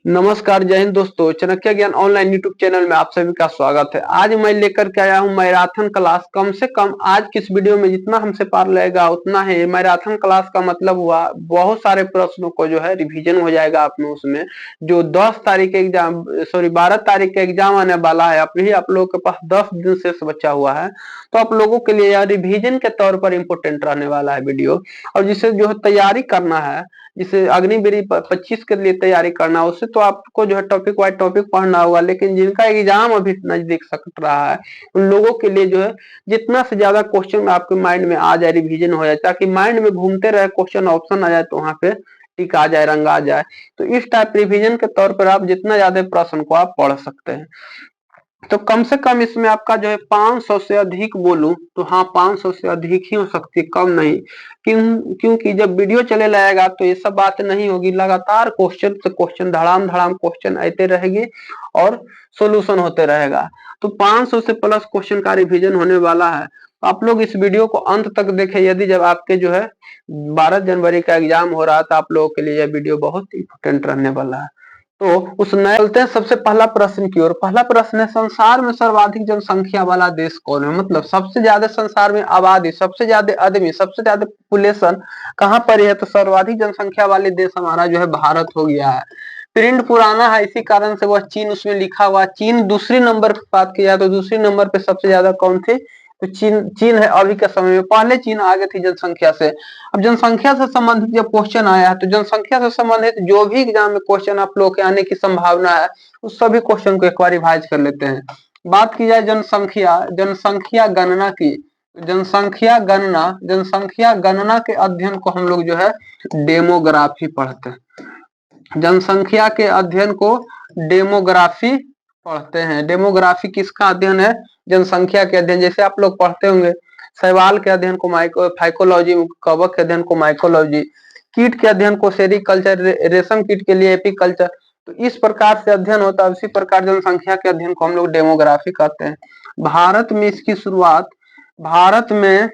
नमस्कार, जय हिंद दोस्तों। चाणक्य ज्ञान ऑनलाइन यूट्यूब चैनल में आप सभी का स्वागत है। आज मैं लेकर के आया हूं मैराथन क्लास। कम से कम आज की इस वीडियो में जितना हमसे पार लगेगा उतना है। मैराथन क्लास का मतलब हुआ बहुत सारे प्रश्नों को जो है रिवीजन हो जाएगा आपने उसमें। जो 10 तारीख के एग्जाम, सॉरी 12 तारीख का एग्जाम आने वाला है, अभी आप लोगों के पास 10 दिन से बचा हुआ है, तो आप लोगों के लिए यह रिवीजन के तौर पर इम्पोर्टेंट रहने वाला है वीडियो। और जिसे जो है तैयारी करना है, जिसे अग्निवीर 25 के लिए तैयारी करना है, उससे तो आपको जो है टॉपिक वाइज टॉपिक पढ़ना होगा। लेकिन जिनका एग्जाम अभी नजदीक सक रहा है, उन लोगों के लिए जो है जितना से ज्यादा क्वेश्चन आपके माइंड में आ जाए, रिवीजन हो जाए, ताकि माइंड में घूमते रहे क्वेश्चन, ऑप्शन आ जाए तो वहां पे टिक आ जाए, रंग आ जाए। तो इस टाइप रिवीजन के तौर पर आप जितना ज्यादा प्रश्न को आप पढ़ सकते हैं। तो कम से कम इसमें आपका जो है 500 से अधिक बोलूं तो हाँ, 500 से अधिक ही हो सकती है, कम नहीं। क्योंकि जब वीडियो चले लाएगा तो ये सब बात नहीं होगी। लगातार क्वेश्चन से क्वेश्चन, धड़ाम धड़ाम क्वेश्चन आते रहेंगे और सोल्यूशन होते रहेगा। तो 500 से प्लस क्वेश्चन का रिवीजन होने वाला है। आप लोग इस वीडियो को अंत तक देखें। यदि जब आपके जो है 12 जनवरी का एग्जाम हो रहा था, आप लोगों के लिए यह वीडियो बहुत इंपोर्टेंट रहने वाला है। तो उस नए चलते हैं सबसे पहला प्रश्न की ओर। पहला प्रश्न है, संसार में सर्वाधिक जनसंख्या वाला देश कौन है? मतलब सबसे ज्यादा संसार में आबादी, सबसे ज्यादा आदमी, सबसे ज्यादा पॉपुलेशन कहाँ पर है? तो सर्वाधिक जनसंख्या वाले देश हमारा जो है भारत हो गया है। प्रिंट पुराना है, इसी कारण से वह चीन उसमें लिखा हुआ। चीन दूसरी नंबर पर बात की जाए तो दूसरी नंबर पे सबसे ज्यादा कौन थे? तो चीन है अभी के समय में। पहले चीन आगे थी जनसंख्या से। अब जनसंख्या से संबंधित जब क्वेश्चन आया है तो जनसंख्या से संबंधित जो भी एग्जाम में क्वेश्चन आप लोग के आने की संभावना है, उस सभी क्वेश्चन को एक बार रिवाइज कर लेते हैं। बात की जाए जनसंख्या गणना की। जनसंख्या गणना के अध्ययन को हम लोग जो है डेमोग्राफी पढ़ते हैं। जनसंख्या के अध्ययन को डेमोग्राफी पढ़ते हैं। डेमोग्राफी किसका अध्ययन है? जनसंख्या के अध्ययन। जैसे आप लोग पढ़ते होंगे शैवाल के अध्ययन को फाइकोलॉजी, कवक के अध्ययन को माइकोलॉजी, कीट के अध्ययन को सेरिकल्चर, रेशम कीट के लिए एपीकल्चर। तो इस प्रकार से अध्ययन होता है। उसी प्रकार जनसंख्या के अध्ययन को हम लोग डेमोग्राफी कहते हैं। भारत में इसकी शुरुआत, भारत में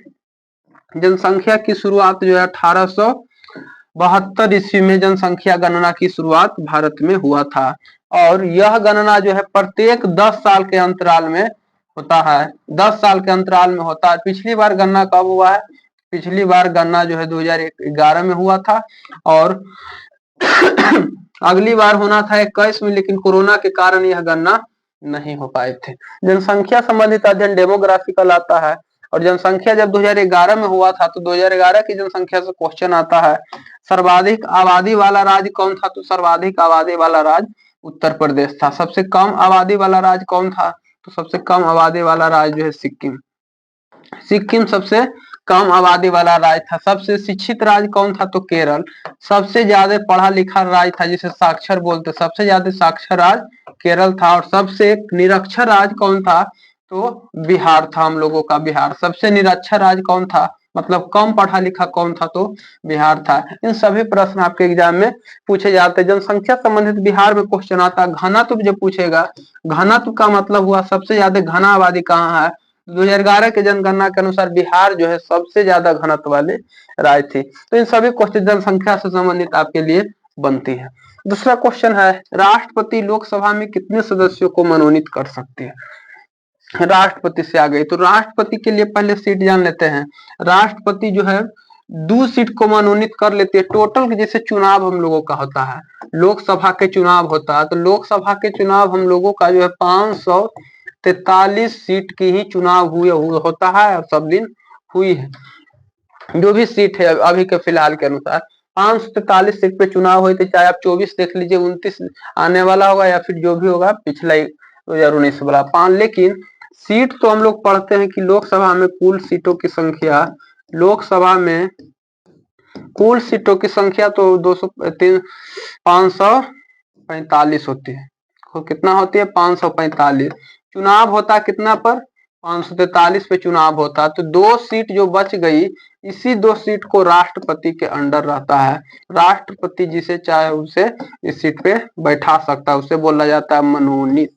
जनसंख्या की शुरुआत जो है 1872 ईस्वी में जनसंख्या गणना की शुरुआत भारत में हुआ था। और यह गणना जो है प्रत्येक 10 साल के अंतराल में होता है। 10 साल के अंतराल में होता है। पिछली बार गणना कब हुआ है? पिछली बार गणना जो है 2011 में हुआ था। और अगली बार होना था 21 में, लेकिन कोरोना के कारण यह गणना नहीं हो पाए थे। जनसंख्या संबंधित अध्ययन डेमोग्राफी कहलाता है। और जनसंख्या जब 2011 में हुआ था तो 2011 की जनसंख्या से क्वेश्चन आता है, सर्वाधिक आबादी वाला राज्य कौन था? तो सर्वाधिक आबादी वाला राज्य उत्तर प्रदेश था। सबसे कम आबादी वाला राज्य कौन था? तो सबसे कम आबादी वाला राज्य जो है सिक्किम। सिक्किम सबसे कम आबादी वाला राज्य था। सबसे शिक्षित राज्य कौन था? तो केरल। सबसे ज्यादा पढ़ा लिखा राज्य था, जिसे साक्षर बोलते, सबसे ज्यादा साक्षर राज्य केरल था। और सबसे निरक्षर राज्य कौन था? तो बिहार था, हम लोगों का बिहार। सबसे निरक्षर राज्य कौन था? मतलब कम पढ़ा लिखा कौन था? तो बिहार था। इन सभी प्रश्न आपके एग्जाम में पूछे जाते हैं। जनसंख्या संबंधित बिहार में क्वेश्चन आता है। घनत्व जब पूछेगा, घनत्व का मतलब हुआ सबसे ज्यादा घना आबादी कहाँ है? 2011 के जनगणना के अनुसार बिहार जो है सबसे ज्यादा घनत्व वाले राज्य थे। तो इन सभी क्वेश्चन जनसंख्या से संबंधित आपके लिए बनती है। दूसरा क्वेश्चन है, राष्ट्रपति लोकसभा में कितने सदस्यों को मनोनीत कर सकते हैं? राष्ट्रपति से आ गई तो राष्ट्रपति के लिए पहले सीट जान लेते हैं। राष्ट्रपति जो है 2 सीट को मनोनीत कर लेते हैं। टोटल जैसे चुनाव हम लोगों का होता है, लोकसभा के चुनाव होता है, तो लोकसभा के चुनाव हम लोगों का जो है 543 सीट की ही चुनाव हुए होता है और सब दिन हुई है। जो भी सीट है अभी के फिलहाल के अनुसार 543 सीट पे चुनाव हुए थे। चाहे आप 24 देख लीजिए, 29 आने वाला होगा, या फिर जो भी होगा पिछला 2019 वाला 5। लेकिन सीट तो हम लोग पढ़ते हैं कि लोकसभा में कुल सीटों की संख्या, लोकसभा में कुल सीटों की संख्या तो 545 होती है। तो कितना होती है? 545। चुनाव होता कितना पर? 543 पे चुनाव होता। तो 2 सीट जो बच गई, इसी 2 सीट को राष्ट्रपति के अंडर रहता है। राष्ट्रपति जिसे चाहे उसे इस सीट पे बैठा सकता है, उसे बोला जाता है मनोनीत।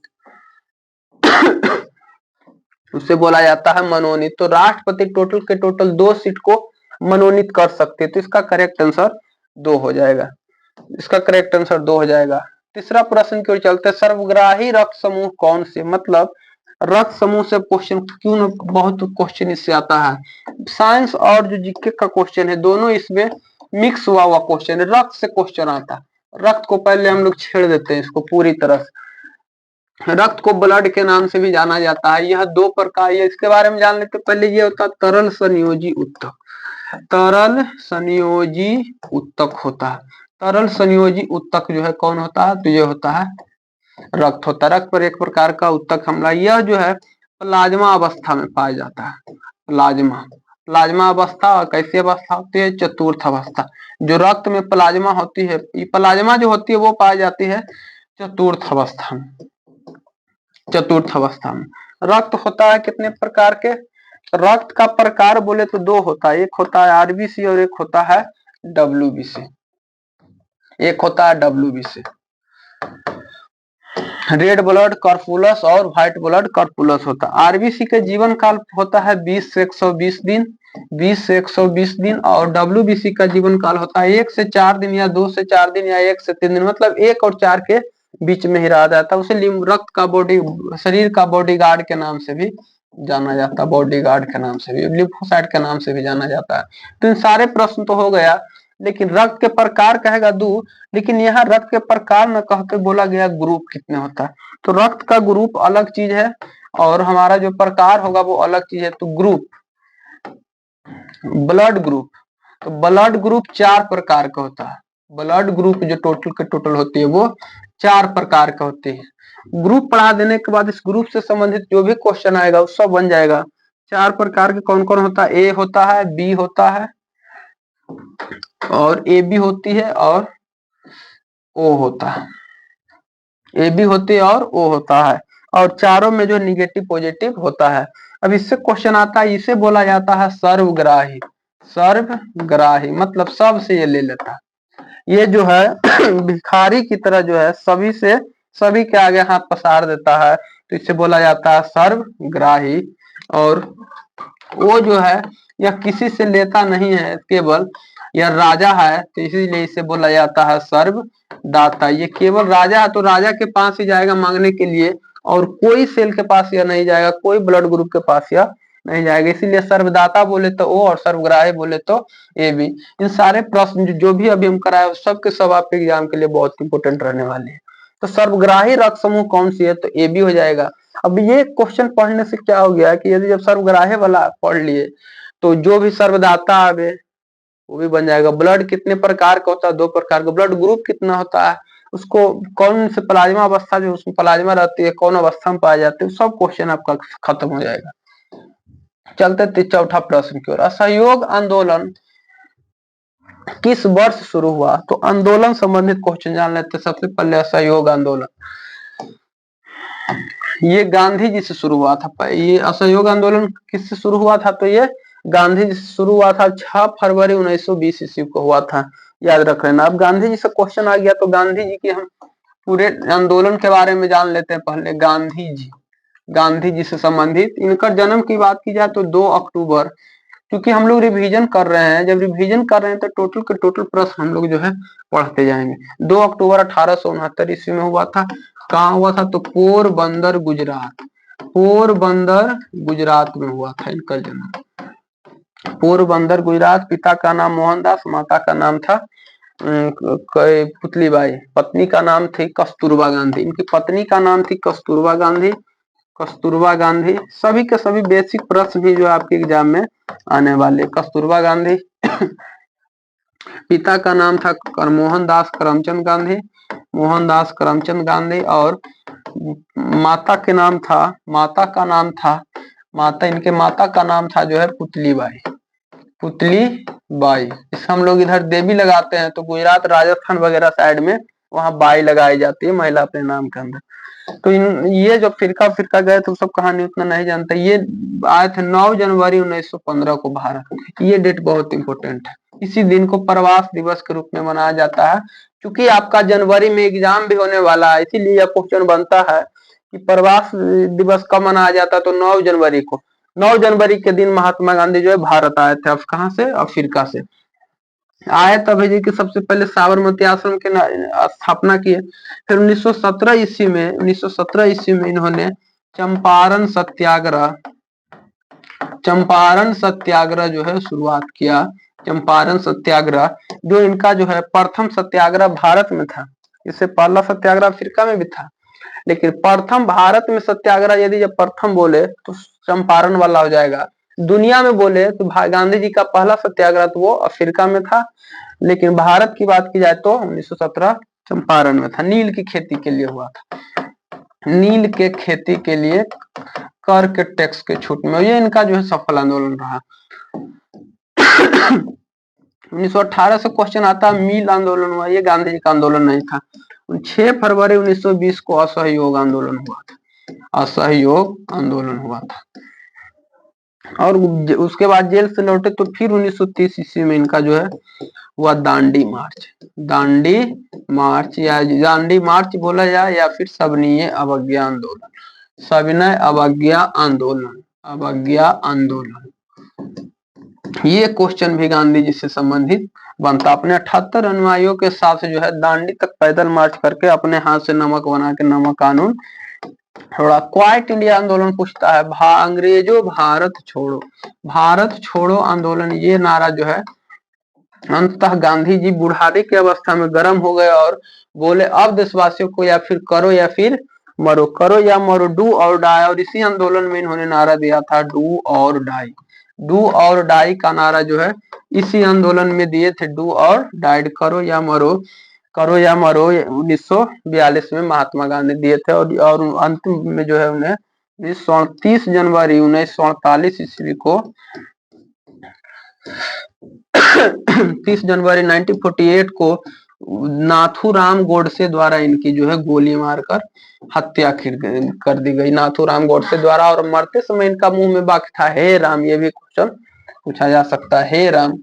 उसे बोला जाता है मनोनीत। तो राष्ट्रपति टोटल के टोटल 2 सीट को मनोनीत कर सकते हैं। तो इसका करेक्ट आंसर 2 हो जाएगा। इसका करेक्ट आंसर 2 हो जाएगा। तीसरा प्रश्न की ओर चलते हैं, सर्वग्राही रक्त समूह कौन से, मतलब रक्त समूह से क्वेश्चन क्यों न, बहुत क्वेश्चन इससे आता है। साइंस और जो जीके का क्वेश्चन है दोनों इसमें मिक्स हुआ हुआ क्वेश्चन है, रक्त से क्वेश्चन आता है। रक्त को पहले हम लोग छेड़ देते हैं इसको पूरी तरह से। रक्त को ब्लड के नाम से भी जाना जाता है। यह दो प्रकार, ये इसके बारे में जान लेते। पहले ये होता है तरल संयोजी उत्तक। तरल संयोजी उत्तक होता है। तरल संयोजी उत्तक जो है कौन होता है, तो ये होता है रक्त होता है। रक्त पर एक प्रकार का उत्तक हमला, यह जो है प्लाज्मा अवस्था में पाया जाता है। प्लाज्मा, प्लाज्मा अवस्था और कैसी अवस्था होती है, चतुर्थ अवस्था। जो रक्त में प्लाज्मा होती है, ये प्लाज्मा जो होती है वो पाई जाती है चतुर्थ अवस्था में। चतुर्थ अवस्था में रक्त होता है कितने प्रकार के, रक्त का प्रकार बोले तो दो होता है, एक होता है आरबीसी और एक होता है डब्ल्यूबीसी। एक होता है डब्ल्यूबीसी, रेड ब्लड कॉर्पुलस, और व्हाइट ब्लड कॉर्पुलस होता है। आरबीसी के जीवन काल होता है 20 से 120 दिन, 20 से 120 दिन, और डब्ल्यूबीसी का जीवन काल होता है 1 से 4 दिन या 2 से 4 दिन या 1 से 3 दिन, मतलब 1 और 4 के बीच में ही रहा जाता है। उसे रक्त का बॉडी, शरीर का बॉडीगार्ड के नाम से भी जाना जाता है, बॉडीगार्ड के नाम से भी, लिम्फोसाइट के नाम से भी जाना जाता है। तो इन सारे प्रश्न तो हो गया, लेकिन रक्त के प्रकार कहेगा दो, लेकिन यहाँ रक्त के प्रकार न कहते बोला गया ग्रुप कितने होता है। तो रक्त का ग्रुप अलग चीज है और हमारा जो प्रकार होगा वो अलग चीज है। तो ग्रुप, ब्लड ग्रुप, तो ब्लड ग्रुप 4 प्रकार का होता है। ब्लड ग्रुप जो टोटल के टोटल होती है वो 4 प्रकार का होती है। ग्रुप पढ़ा देने के बाद इस ग्रुप से संबंधित जो भी क्वेश्चन आएगा वो सब बन जाएगा। 4 प्रकार के कौन कौन होता है, ए होता है, बी होता है, और ए बी होती है, और ओ होता है। ए बी होती है और ओ होता है, और चारों में जो निगेटिव पॉजिटिव होता है। अब इससे क्वेश्चन आता है, इसे बोला जाता है सर्वग्राही। सर्वग्राही मतलब सब से ये ले लेता है, ये जो है भिखारी की तरह जो है सभी से, सभी के आगे हाथ पसार देता है, तो इसे बोला जाता है सर्वग्राही। और वो जो है यह किसी से लेता नहीं है, केवल यह राजा है तो इसीलिए इसे बोला जाता है सर्वदाता। ये केवल राजा है तो राजा के पास ही जाएगा मांगने के लिए, और कोई सेल के पास यह नहीं जाएगा, कोई ब्लड ग्रुप के पास यह नहीं जाएगा। इसीलिए सर्वदाता बोले तो ओ, और सर्वग्राही बोले तो ए बी। इन सारे प्रश्न जो भी अभी हम कराए सब के सब आपके एग्जाम के लिए बहुत इंपोर्टेंट रहने वाले हैं। तो सर्वग्राही रक्त समूह कौन सी है, तो ए बी हो जाएगा। अब ये क्वेश्चन पढ़ने से क्या हो गया कि यदि जब सर्वग्राही वाला पढ़ लिए तो जो भी सर्वदाता आवे वो भी बन जाएगा। ब्लड कितने प्रकार का होता है, 2 प्रकार का। ब्लड ग्रुप कितना होता है, उसको कौन से प्लाज्मा अवस्था जो उसमें प्लाज्मा रहती है कौन अवस्था में पाए जाते हैं, सब क्वेश्चन आपका खत्म हो जाएगा। चलते चौथा प्रश्न की ओर, असहयोग आंदोलन किस वर्ष शुरू हुआ, तो आंदोलन संबंधित क्वेश्चन जान लेते हैं। सबसे पहले असहयोग आंदोलन, ये गांधी जी से शुरू हुआ था। ये असहयोग आंदोलन किससे शुरू हुआ था, तो ये गांधी जी से शुरू हुआ था। 6 फरवरी 1920 ईस्वी को हुआ था, याद रख लेना। अब गांधी जी से क्वेश्चन आ गया तो गांधी जी की हम पूरे आंदोलन के बारे में जान लेते हैं। पहले गांधी जी से संबंधित इनका जन्म की बात की जाए तो 2 अक्टूबर, क्योंकि हम लोग रिवीजन कर रहे हैं, जब रिवीजन कर रहे हैं तो टोटल के टोटल प्रश्न हम लोग जो है पढ़ते जाएंगे। 2 अक्टूबर 1869 ईस्वी में हुआ था। कहाँ हुआ था, तो पोरबंदर गुजरात। पोरबंदर गुजरात में हुआ था इनका जन्म। पोरबंदर गुजरात। पिता का नाम मोहनदास, माता का नाम था पुतलीबाई, पत्नी का नाम थी कस्तूरबा गांधी। इनकी पत्नी का नाम थी कस्तूरबा गांधी। कस्तूरबा गांधी, सभी के सभी बेसिक प्रश्न भी जो आपके एग्जाम में आने वाले। कस्तूरबा गांधी पिता का नाम था मोहनदास करमचंद गांधी, मोहनदास करमचंद गांधी, और माता का नाम था इनके माता का नाम था जो है पुतलीबाई। पुतलीबाई, इस हम लोग इधर देवी लगाते हैं तो गुजरात राजस्थान वगैरह साइड में वहां बाई लगाई जाती है महिला अपने नाम के अंदर। तो ये जो फिरका गए तो सब कहानी उतना नहीं जानता। ये आए थे 9 जनवरी 1915 को भारत। ये डेट बहुत इंपॉर्टेंट है। इसी दिन को प्रवास दिवस के रूप में मनाया जाता है। क्योंकि आपका जनवरी में एग्जाम भी होने वाला है, इसीलिए यह क्वेश्चन बनता है कि प्रवास दिवस कब मनाया जाता है, तो 9 जनवरी को। 9 जनवरी के दिन महात्मा गांधी जो है भारत आए थे। अब कहाँ से, अफ्रीका से। आए तभी की सबसे पहले साबरमती आश्रम के स्थापना की है। फिर 1917 ईस्वी में इन्होंने चंपारण सत्याग्रह जो है शुरुआत किया। चंपारण सत्याग्रह जो इनका जो है प्रथम सत्याग्रह भारत में था। इससे पहला सत्याग्रह अफ्रीका में भी था, लेकिन प्रथम भारत में सत्याग्रह यदि जब प्रथम बोले तो चंपारण वाला हो जाएगा। दुनिया में बोले तो गांधी जी का पहला सत्याग्रह तो वो अफ्रीका में था, लेकिन भारत की बात की जाए तो 1917 चंपारण में था। नील की खेती के लिए हुआ था, नील के खेती के लिए कर के टैक्स के छूट में, ये इनका जो है सफल आंदोलन रहा। 1918 से क्वेश्चन आता है मिल आंदोलन हुआ, ये गांधी जी का आंदोलन नहीं था। 6 फरवरी 1920 को असहयोग आंदोलन हुआ था, असहयोग आंदोलन हुआ था। और उसके बाद जेल से लौटे तो फिर 1930 ईस्वी में इनका जो है हुआ दांडी मार्च। दांडी मार्च या दांडी मार्च बोला जाए या फिर सविनय अवज्ञा आंदोलन, सविनय अवज्ञा आंदोलन, अवज्ञा आंदोलन। ये क्वेश्चन भी गांधी जी से संबंधित बनता। अपने 78 अनुयायियों के साथ जो है दांडी तक पैदल मार्च करके अपने हाथ से नमक बना के नमक कानून थोड़ा। क्वाइट इंडिया आंदोलन पूछता है, अंग्रेजों भारत छोड़ो, भारत छोड़ो आंदोलन, ये नारा जो है अंततः गांधी जी बुढ़ापे की अवस्था में गर्म हो गए और बोले अब देशवासियों को या फिर करो या फिर मरो, करो या मरो, डू और डाई। और इसी आंदोलन में इन्होंने नारा दिया था डू और डाई, डू और डाई का नारा जो है इसी आंदोलन में दिए थे, डू और डाइड, करो या मरो, करो या मरो। 1942 में महात्मा गांधी दिए थे और अंतिम में जो है उन्हें 30 जनवरी 1948 ईस्वी को 30 जनवरी 1948 को नाथूराम गोडसे द्वारा इनकी जो है गोली मारकर हत्या कर दी गई, नाथूराम गोडसे द्वारा। और मरते समय इनका मुंह में वाक्य था हे राम, ये भी क्वेश्चन पूछा जा सकता है, हे राम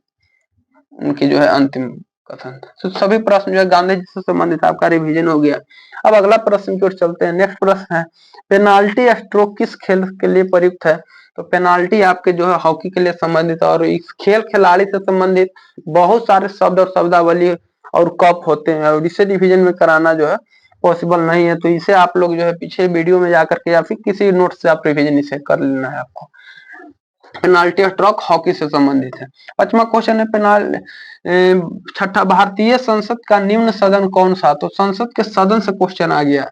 उनकी जो है अंतिम कथन। तो सभी प्रश्न जो है गांधी जी से संबंधित आपका रिवीजन हो गया। अब अगला प्रश्न की ओर चलते हैं। नेक्स्ट प्रश्न है पेनाल्टी स्ट्रोक किस खेल के लिए प्रयुक्त है? तो पेनाल्टी आपके जो है हॉकी के लिए संबंधित, और इस खेल खिलाड़ी से संबंधित बहुत सारे शब्द और शब्दावली और कप होते हैं, और इसे डिवीजन में कराना जो है पॉसिबल नहीं है। तो इसे आप लोग जो है पीछे वीडियो में जाकर के या फिर किसी नोट से आप रिवीजन इसे कर लेना है आपको। पेनाल्टी स्ट्रोक हॉकी से संबंधित है। 5वां क्वेश्चन है छठा भारतीय संसद का निम्न सदन कौन सा? तो संसद के सदन से क्वेश्चन आ गया।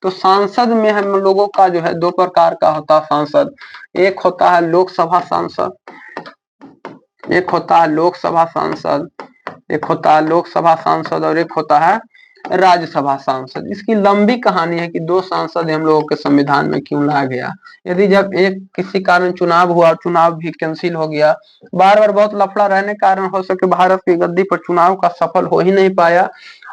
तो सांसद में हम लोगों का जो है 2 प्रकार का होता है सांसद, एक होता है लोकसभा सांसद, एक होता है लोकसभा सांसद, एक होता है लोकसभा सांसद और एक होता है राज्यसभा सांसद। इसकी लंबी कहानी है कि 2 सांसद हम लोगों के संविधान में क्यों लाया गया। यदि जब एक किसी कारण चुनाव हुआ, चुनाव भी कैंसिल हो गया, बार बार बहुत लफड़ा रहने के कारण हो सके भारत की गद्दी पर चुनाव का सफल हो ही नहीं पाया,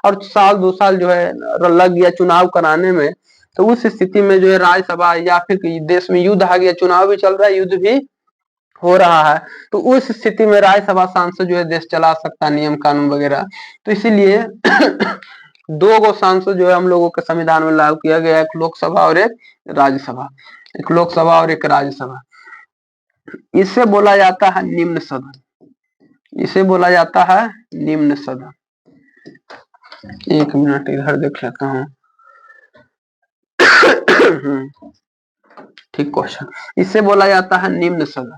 और साल 2 साल जो है लग गया चुनाव कराने में। तो उस स्थिति में जो है राज्यसभा या फिर देश में युद्ध आ गया, चुनाव भी चल रहा है, युद्ध भी हो रहा है, तो उस स्थिति में राज्यसभा सांसद जो है देश चला सकता है, नियम कानून वगैरह। तो इसीलिए 2 गो सांसद जो है हम लोगों के संविधान में लागू किया गया, एक लोकसभा और एक राज्यसभा, एक लोकसभा और एक राज्यसभा। इसे बोला जाता है निम्न सदन, इसे बोला जाता है निम्न सदन। 1 मिनट इधर देख लेता हूँ। ठीक क्वेश्चन, इसे बोला जाता है निम्न सदन।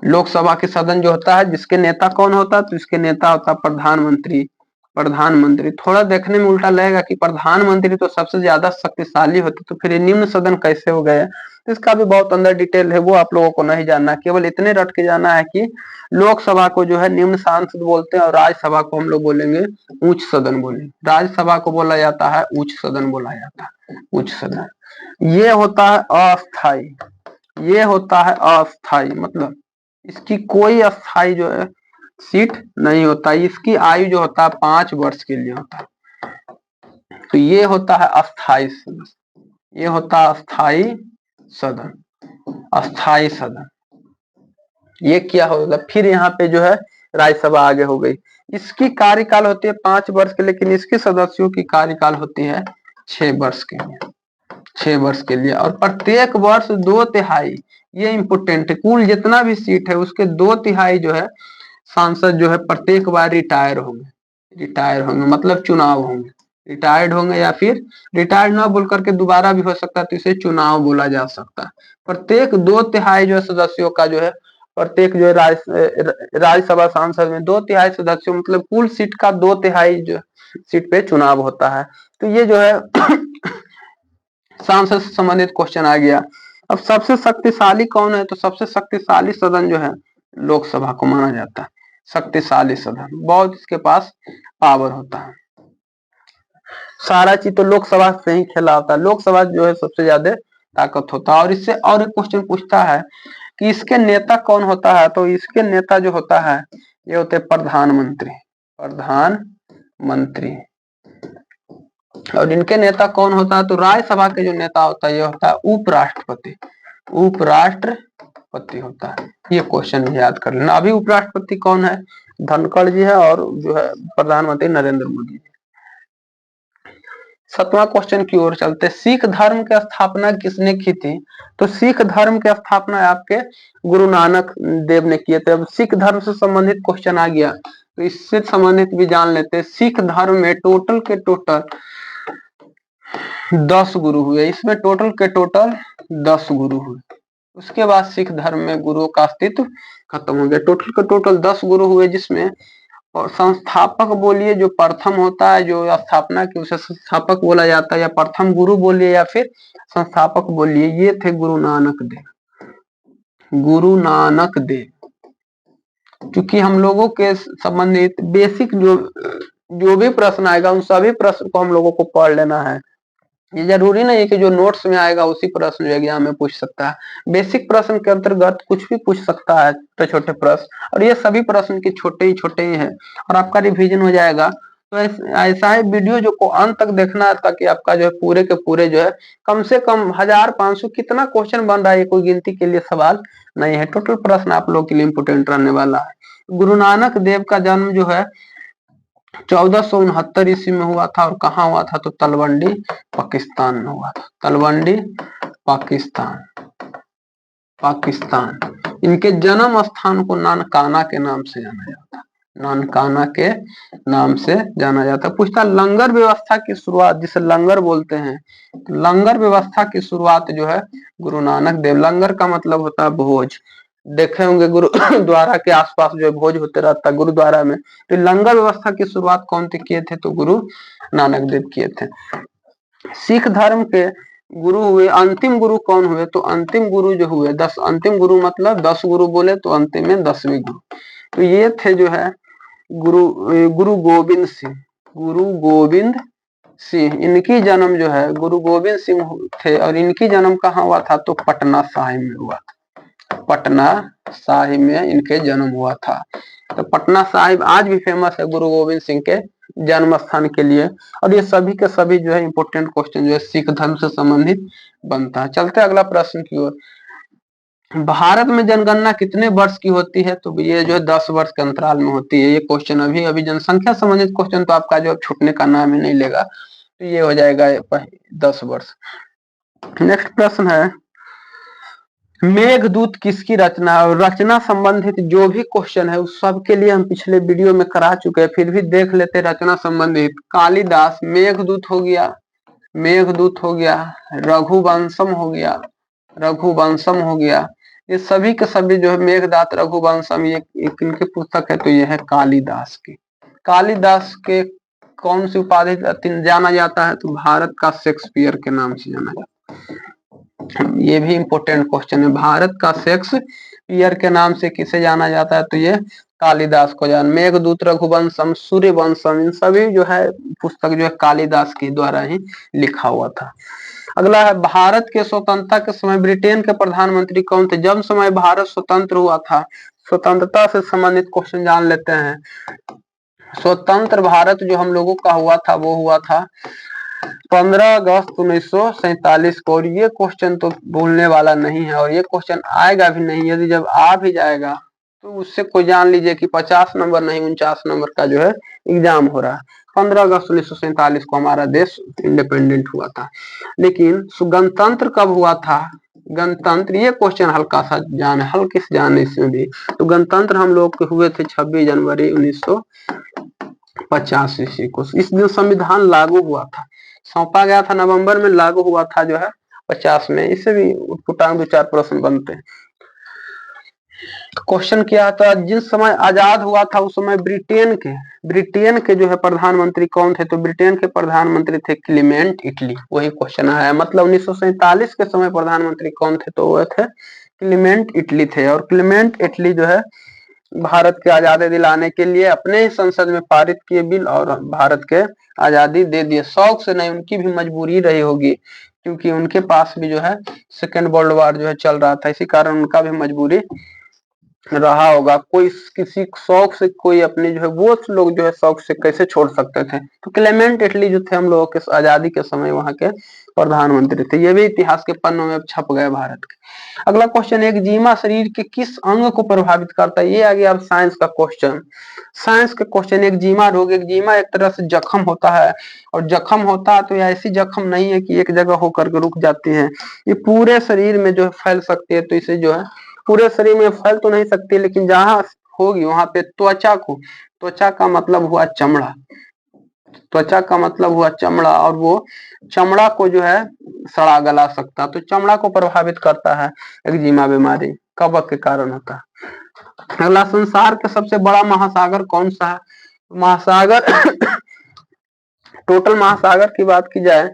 लोकसभा के सदन जो होता है जिसके नेता कौन होता है? तो इसके नेता होता है प्रधानमंत्री। प्रधानमंत्री थोड़ा देखने में उल्टा लगेगा कि प्रधानमंत्री तो सबसे ज्यादा शक्तिशाली होते, तो फिर ये निम्न सदन कैसे हो गए? तो इसका भी बहुत अंदर डिटेल है, वो आप लोगों को नहीं जानना, केवल इतने रट के जाना है कि लोकसभा को जो है निम्न सांसद बोलते हैं और राज्यसभा को हम लोग बोलेंगे उच्च सदन बोलेंगे। राज्यसभा को बोला जाता है उच्च सदन बोला जाता है, उच्च सदन। ये होता है अस्थाई, ये होता है अस्थाई, मतलब इसकी कोई अस्थाई जो है सीट नहीं होता। इसकी आयु जो होता है 5 वर्ष के लिए होता है। तो ये होता है अस्थाई सदन, ये होता है अस्थाई सदन, अस्थाई सदन। ये क्या होगा फिर यहाँ पे जो है राज्यसभा आगे हो गई। इसकी कार्यकाल होती है 5 वर्ष के, लेकिन इसके सदस्यों की कार्यकाल होती है 6 वर्ष के लिए, 6 वर्ष के लिए। और प्रत्येक वर्ष 2/3, ये इंपोर्टेंट है, कुल जितना भी सीट है उसके 2/3 जो है सांसद जो है प्रत्येक बार रिटायर होंगे मतलब चुनाव होंगे, रिटायर्ड होंगे या फिर रिटायर्ड ना बोल करके दोबारा भी हो सकता है, तो इसे चुनाव बोला जा सकता है। प्रत्येक 2/3 जो है सदस्यों का जो है, प्रत्येक जो है राज्यसभा सांसद में 2/3 सदस्यों मतलब कुल सीट का 2/3 जो सीट पे चुनाव होता है। तो ये जो है सांसद से संबंधित क्वेश्चन आ गया। अब सबसे शक्तिशाली कौन है, तो सबसे शक्तिशाली सदन जो है लोकसभा को माना जाता है। शक्तिशाली सदन, बहुत इसके पास पावर होता है, सारा चीज तो लोकसभा से ही खेला होता है। लोकसभा जो है सबसे ज्यादा ताकत होता है। और इससे और एक क्वेश्चन पूछता है कि इसके नेता कौन होता है, तो इसके नेता जो होता है ये होते हैं प्रधानमंत्री। और इनके नेता कौन होता है, तो राज्यसभा के जो नेता होता है ये होता है उपराष्ट्रपति होता है। ये क्वेश्चन याद कर लेना। अभी उपराष्ट्रपति कौन है, धनखड़ जी है, और जो है प्रधानमंत्री नरेंद्र मोदी। 7वां क्वेश्चन की ओर चलते। सिख धर्म की स्थापना किसने की थी, तो सिख धर्म की स्थापना आपके गुरु नानक देव ने किए थे। अब सिख धर्म से संबंधित क्वेश्चन आ गया तो इससे संबंधित भी जान लेते हैं। सिख धर्म में टोटल 10 गुरु हुए, इसमें टोटल 10 गुरु हुए। उसके बाद सिख धर्म में गुरुओं का अस्तित्व खत्म हो गया। टोटल 10 गुरु हुए, जिसमें और संस्थापक बोलिए जो प्रथम होता है, जो स्थापना की, उसे संस्थापक बोला जाता है, या प्रथम गुरु बोलिए या फिर संस्थापक बोलिए, ये थे गुरु नानक देव। क्योंकि हम लोगों के संबंधित बेसिक जो भी प्रश्न आएगा उन सभी प्रश्न को हम लोगों को पढ़ लेना है। ये जरूरी नहीं है कि जो नोट्स में आएगा उसी प्रश्न जो एग्जाम में पूछ सकता है। बेसिक प्रश्न के अंतर्गत कुछ भी पूछ सकता है, छोटे प्रश्न, और ये सभी प्रश्न के छोटे ही हैं और आपका रिवीजन हो जाएगा। तो ऐसा है वीडियो जो को अंत तक देखना है, ताकि आपका जो है पूरे के पूरे जो है कम से कम 1500 कितना क्वेश्चन बन रहा है, कोई गिनती के लिए सवाल नहीं है। टोटल प्रश्न आप लोग के लिए इंपोर्टेंट रहने वाला है। गुरु नानक देव का जन्म जो है 1469 ईस्वी में हुआ था। और कहाँ हुआ था, तो तलवंडी पाकिस्तान में हुआ था। तलवंडी पाकिस्तान। इनके जन्म स्थान को नानकाना के नाम से जाना जाता है। नानकाना के नाम से जाना जाता है। पूछता लंगर व्यवस्था की शुरुआत, जिसे लंगर बोलते हैं, तो लंगर व्यवस्था की शुरुआत जो है गुरु नानक देव। लंगर का मतलब होता है भोज। देखे होंगे गुरुद्वारा के आसपास जो भोज होते रहता है गुरुद्वारा में। तो लंगर व्यवस्था की शुरुआत कौन थे किए थे, तो गुरु नानक देव किए थे। सिख धर्म के गुरु हुए, अंतिम गुरु कौन हुए, तो अंतिम गुरु जो हुए 10, अंतिम गुरु मतलब 10 गुरु बोले तो अंतिम में 10वीं गुरु, तो ये थे जो है गुरु गोविंद सिंह। इनकी जन्म जो है गुरु गोविंद सिंह थे, और इनकी जन्म कहाँ हुआ था, तो पटना साहिब में हुआ था। पटना साहिब में इनके जन्म हुआ था। तो पटना साहिब आज भी फेमस है गुरु गोविंद सिंह के जन्म स्थान के लिए। और ये सभी के सभी जो है इंपोर्टेंट क्वेश्चन जो है सिख धर्म से संबंधित बनता है। चलते अगला प्रश्न की ओर। भारत में जनगणना कितने वर्ष की होती है, तो ये जो है 10 वर्ष के अंतराल में होती है। ये क्वेश्चन अभी जनसंख्या संबंधित क्वेश्चन तो आपका जो छूटने का नाम ही नहीं लेगा, तो ये हो जाएगा 10 वर्ष। नेक्स्ट प्रश्न है मेघदूत किसकी रचना है, और रचना संबंधित जो भी क्वेश्चन है उस सब के लिए हम पिछले वीडियो में करा चुके हैं, फिर भी देख लेते रचना संबंधित। कालिदास, मेघदूत हो गया, रघुवंशम हो गया, ये सभी के सभी जो है मेघदूत, रघुवंशम, ये किनके पुस्तक है, तो ये है कालिदास की। कालिदास के कौन सी उपाधि जाना जाता है, तो भारत का शेक्सपियर के नाम से जाना जाता है। ये भी इंपोर्टेंट क्वेश्चन है, भारत का शेक्सपियर के नाम से किसे जाना जाता है, तो ये कालिदास को जान। मेघदूत, रघुवंशम, सूर्यवंशम, इन सभी जो है पुस्तक जो है कालिदास के द्वारा ही लिखा हुआ था। अगला है भारत के स्वतंत्रता के समय ब्रिटेन के प्रधानमंत्री कौन थे, जब समय भारत स्वतंत्र हुआ था। स्वतंत्रता से संबंधित क्वेश्चन जान लेते हैं। स्वतंत्र भारत जो हम लोगों का हुआ था वो हुआ था 15 अगस्त 1947 को। और ये क्वेश्चन तो भूलने वाला नहीं है, और ये क्वेश्चन आएगा भी नहीं। यदि जब आ भी जाएगा तो उससे कोई जान लीजिए कि 50 नंबर नहीं 49 नंबर का जो है एग्जाम हो रहा है। 15 अगस्त 1947 को हमारा देश इंडिपेंडेंट हुआ था। लेकिन गणतंत्र कब हुआ था, गणतंत्र, ये क्वेश्चन हल्का सा जान है, हल्की सी जान है इसमें भी। तो गणतंत्र हम लोग के हुए थे 26 जनवरी 1950 ईस्वी को। इस दिन संविधान लागू हुआ था, सौंपा गया था नवंबर में, लागू हुआ था जो है 50 में। इससे भी उटपटांग 2-4 प्रश्न बनते हैं। क्वेश्चन क्या था, जिस समय आजाद हुआ था उस समय ब्रिटेन के जो है प्रधानमंत्री कौन थे? तो ब्रिटेन के प्रधानमंत्री थे क्लीमेंट इटली। वही क्वेश्चन आया, मतलब 1947 के समय प्रधानमंत्री कौन थे? तो वह थे क्लीमेंट इटली थे। और क्लीमेंट इटली जो है भारत के आजादी दिलाने के लिए अपने ही संसद में पारित किए बिल और भारत के आजादी दे दिए। शौक से नहीं, उनकी भी मजबूरी रही होगी, क्योंकि उनके पास भी जो है सेकेंड वर्ल्ड वॉर जो है चल रहा था, इसी कारण उनका भी मजबूरी रहा होगा। कोई किसी शौक से, कोई अपने जो है, वो लोग जो है शौक से कैसे छोड़ सकते थे? तो क्लेमेंट इटली जो थे हम लोगों के आजादी के समय वहां के प्रधानमंत्री थे। ये भी इतिहास के पन्नों में छप गए भारत के। अगला क्वेश्चन, एक जीमा शरीर के किस अंग को प्रभावित करता है? ये आ गया अब साइंस का क्वेश्चन। साइंस का क्वेश्चन, एक जीमा रोग, एक जीमा एक तरह से जख्म होता है, और जख्म होता है तो ऐसी जख्म नहीं है कि एक जगह होकर के रुक जाती है, ये पूरे शरीर में जो है फैल सकती है। तो इसे जो है पूरे शरीर में फैल तो नहीं सकती, लेकिन जहां होगी वहां पे त्वचा को, त्वचा का मतलब हुआ चमड़ा, त्वचा का मतलब हुआ चमड़ा, और वो चमड़ा को जो है सड़ा गला सकता, तो चमड़ा को प्रभावित करता है एक्जिमा बीमारी, कवक के कारण होता है। अगला, संसार का सबसे बड़ा महासागर कौन सा है? महासागर टोटल महासागर की बात की जाए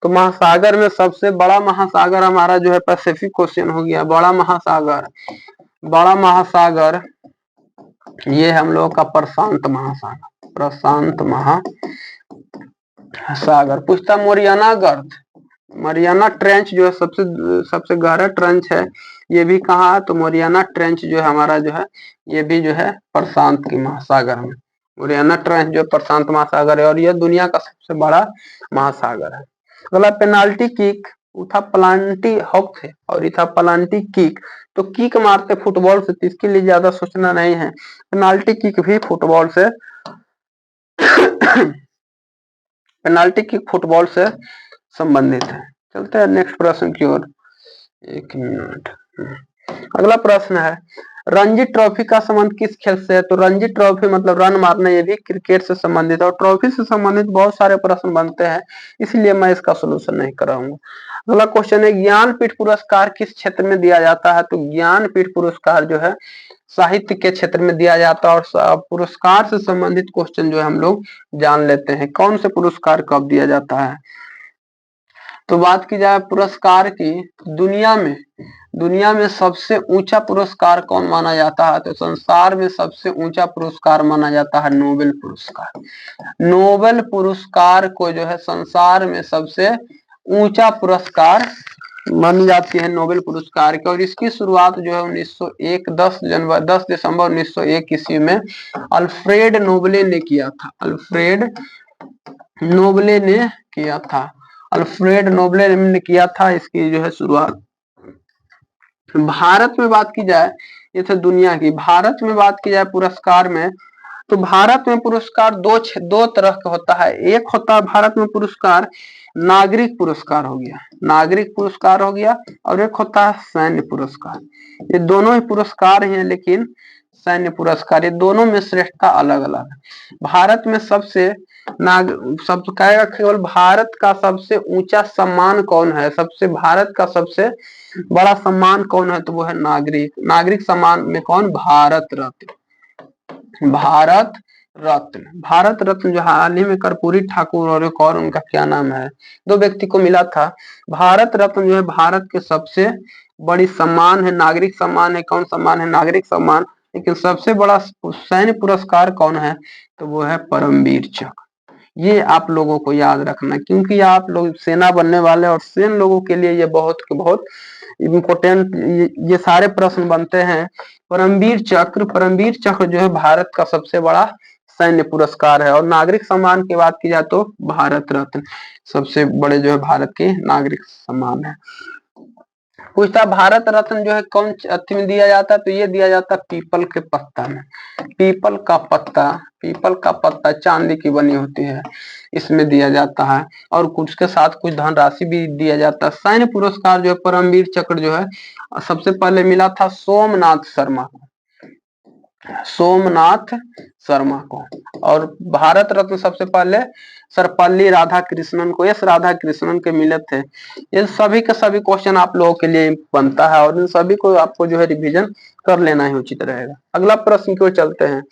तो महासागर में सबसे बड़ा महासागर हमारा जो है पैसिफिक ओशियन हो गया। बड़ा महासागर, बड़ा महासागर ये हम लोग का प्रशांत महासागर, प्रशांत महासागर। पूछता मोरियाना गर्त, मरियाना ट्रेंच जो है सबसे गहरा ट्रेंच है, ये भी कहाँ है? तो मोरियाना ट्रेंच जो है हमारा जो है, ये भी जो है प्रशांत की महासागर में। मोरियाना ट्रेंच जो प्रशांत महासागर है, और यह दुनिया का सबसे बड़ा महासागर है। अगला, पेनाल्टी किक, उथा प्लांटी हॉक थे और इथा प्लांटी किक। तो किक मारते फुटबॉल से, इसके लिए ज्यादा सोचना नहीं है, पेनाल्टी किक भी फुटबॉल से पेनाल्टी किक फुटबॉल से संबंधित है। चलते हैं नेक्स्ट प्रश्न की ओर। एक मिनट। अगला प्रश्न है, रणजी ट्रॉफी का संबंध किस खेल से है? तो रणजी ट्रॉफी मतलब रन मारना, ये भी क्रिकेट से संबंधित है। और ट्रॉफी से संबंधित बहुत सारे प्रश्न बनते हैं, इसलिए मैं इसका सोल्यूशन नहीं कराऊंगा। अगला क्वेश्चन है, ज्ञानपीठ पुरस्कार किस क्षेत्र में दिया जाता है? तो ज्ञानपीठ पुरस्कार जो है साहित्य के क्षेत्र में दिया जाता है। और पुरस्कार से संबंधित क्वेश्चन जो है हम लोग जान लेते हैं, कौन से पुरस्कार कब दिया जाता है। तो बात की जाए पुरस्कार की, दुनिया में सबसे ऊंचा पुरस्कार कौन माना जाता है? तो संसार में सबसे ऊंचा पुरस्कार माना जाता है नोबेल पुरस्कार। नोबेल पुरस्कार को जो है संसार में सबसे ऊंचा पुरस्कार मानी जाती है नोबेल पुरस्कार की। और इसकी शुरुआत जो है 1901 10 दिसंबर 1901 ईस्वी में अल्फ्रेड नोबले ने किया था। अल्फ्रेड नोबले ने किया था, अल्फ्रेड नोबले ने किया था इसकी जो है शुरुआत। भारत में बात की जाए, ये थे दुनिया की। भारत में बात की जाए पुरस्कार में, तो भारत में पुरस्कार दो तरह का होता है। एक होता है भारत में पुरस्कार नागरिक पुरस्कार हो गया, नागरिक पुरस्कार हो गया, और एक होता है सैन्य पुरस्कार। ये दोनों ही पुरस्कार हैं, लेकिन सैन्य पुरस्कार, ये दोनों में श्रेष्ठता अलग अलग है। भारत में सब कहेगा केवल भारत का सबसे ऊंचा सम्मान कौन है, भारत का सबसे बड़ा सम्मान कौन है? तो वो है नागरिक सम्मान में कौन? भारत रत्न। भारत रत्न जो हाल ही में कर्पूरी ठाकुर और एक और उनका क्या नाम है, दो व्यक्ति को मिला था। भारत रत्न जो है भारत के सबसे बड़ी सम्मान है, नागरिक सम्मान है। कौन सम्मान है? नागरिक सम्मान। लेकिन सबसे बड़ा सैन्य पुरस्कार कौन है? तो वो है परमवीर चक्र। ये आप लोगों को याद रखना, क्योंकि आप लोग सेना बनने वाले, और सेना लोगों के लिए ये बहुत इम्पोर्टेंट ये सारे प्रश्न बनते हैं। परमवीर चक्र जो है भारत का सबसे बड़ा सैन्य पुरस्कार है। और नागरिक सम्मान की बात की जाए तो भारत रत्न सबसे बड़े जो है भारत के नागरिक सम्मान है। पूछता भारत रत्न जो है कौन अथी में दिया जाता है, तो ये दिया जाता है पीपल के पत्ता में। पीपल का पत्ता, पीपल का पत्ता चांदी की बनी होती है, इसमें दिया जाता है। और कुछ के साथ कुछ धनराशि भी दिया जाता है। सैन्य पुरस्कार जो है परमवीर चक्र जो है सबसे पहले मिला था सोमनाथ शर्मा को, सोमनाथ शर्मा को। और भारत रत्न सबसे पहले सर्वपल्ली राधाकृष्णन को, एस राधाकृष्णन के मिले थे। ये सभी के सभी क्वेश्चन आप लोगों के लिए बनता है और इन सभी को आपको जो है रिवीजन कर लेना ही उचित रहेगा। अगला प्रश्न की ओर चलते हैं।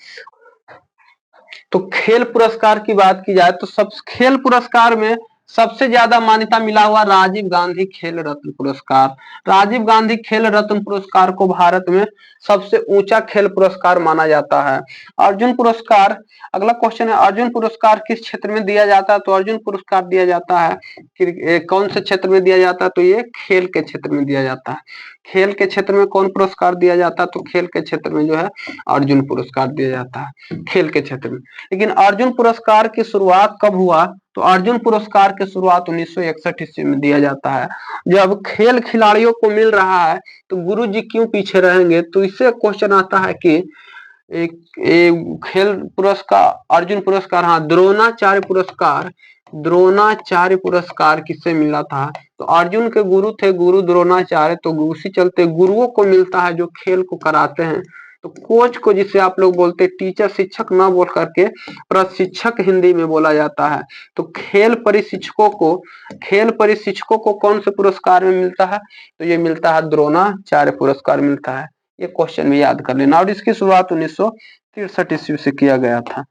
तो खेल पुरस्कार की बात की जाए तो सब खेल पुरस्कार में सबसे ज्यादा मान्यता मिला हुआ राजीव गांधी खेल रत्न पुरस्कार। राजीव गांधी खेल रत्न पुरस्कार को भारत में सबसे ऊंचा खेल पुरस्कार माना जाता है। अर्जुन पुरस्कार, अगला क्वेश्चन है अर्जुन पुरस्कार किस क्षेत्र में दिया जाता है, तो अर्जुन पुरस्कार दिया जाता है कौन से क्षेत्र में दिया जाता है, तो ये खेल के क्षेत्र में दिया जाता है। खेल के क्षेत्र में कौन पुरस्कार दिया जाता है, तो खेल के क्षेत्र में जो है अर्जुन पुरस्कार दिया जाता है खेल के क्षेत्र में। लेकिन अर्जुन पुरस्कार की शुरुआत कब हुआ, तो अर्जुन पुरस्कार की शुरुआत 1961 ईस्वी में दिया जाता है। जब खेल खिलाड़ियों को मिल रहा है तो गुरु जी क्यों पीछे रहेंगे, तो इससे क्वेश्चन आता है कि एक खेल पुरस्कार अर्जुन पुरस्कार, हाँ द्रोणाचार्य पुरस्कार, द्रोणाचार्य पुरस्कार किससे मिला था, तो अर्जुन के गुरु थे गुरु द्रोणाचार्य, तो उसी चलते गुरुओं को मिलता है जो खेल को कराते हैं। तो कोच को, जिसे आप लोग बोलते हैं टीचर, शिक्षक ना बोल करके प्रशिक्षक हिंदी में बोला जाता है। तो खेल परिशिक्षकों को कौन से पुरस्कार में मिलता है, तो ये मिलता है द्रोणाचार्य पुरस्कार मिलता है। ये क्वेश्चन भी याद कर लेना। और इसकी शुरुआत 1963 ईस्वी से किया गया था।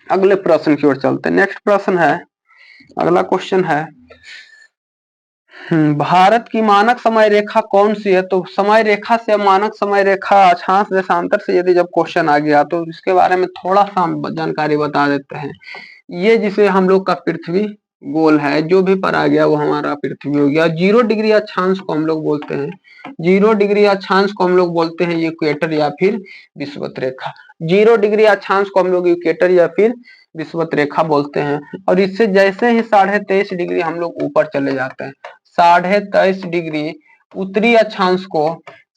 अगले प्रश्न की ओर चलते हैं। नेक्स्ट प्रश्न है, अगला क्वेश्चन है भारत की मानक समय रेखा कौन सी है, तो समय रेखा से मानक समय रेखा अक्षांश देशांतर से यदि जब क्वेश्चन आ गया तो इसके बारे में थोड़ा सा जानकारी बता देते हैं। ये जिसे हम लोग का पृथ्वी गोल है, जो भी पर आ गया वो हमारा पृथ्वी हो गया। 0 डिग्री अक्षांश को हम लोग बोलते हैं, 0 डिग्री अक्षांश को हम लोग बोलते हैं इक्वेटर या फिर विषुवत रेखा। 0 डिग्री अक्षांश को हम लोग इक्वेटर या फिर विषुवत रेखा बोलते हैं। और इससे जैसे ही 23.5 डिग्री हम लोग ऊपर चले जाते हैं, 23.5 डिग्री उत्तरी अक्षांश को,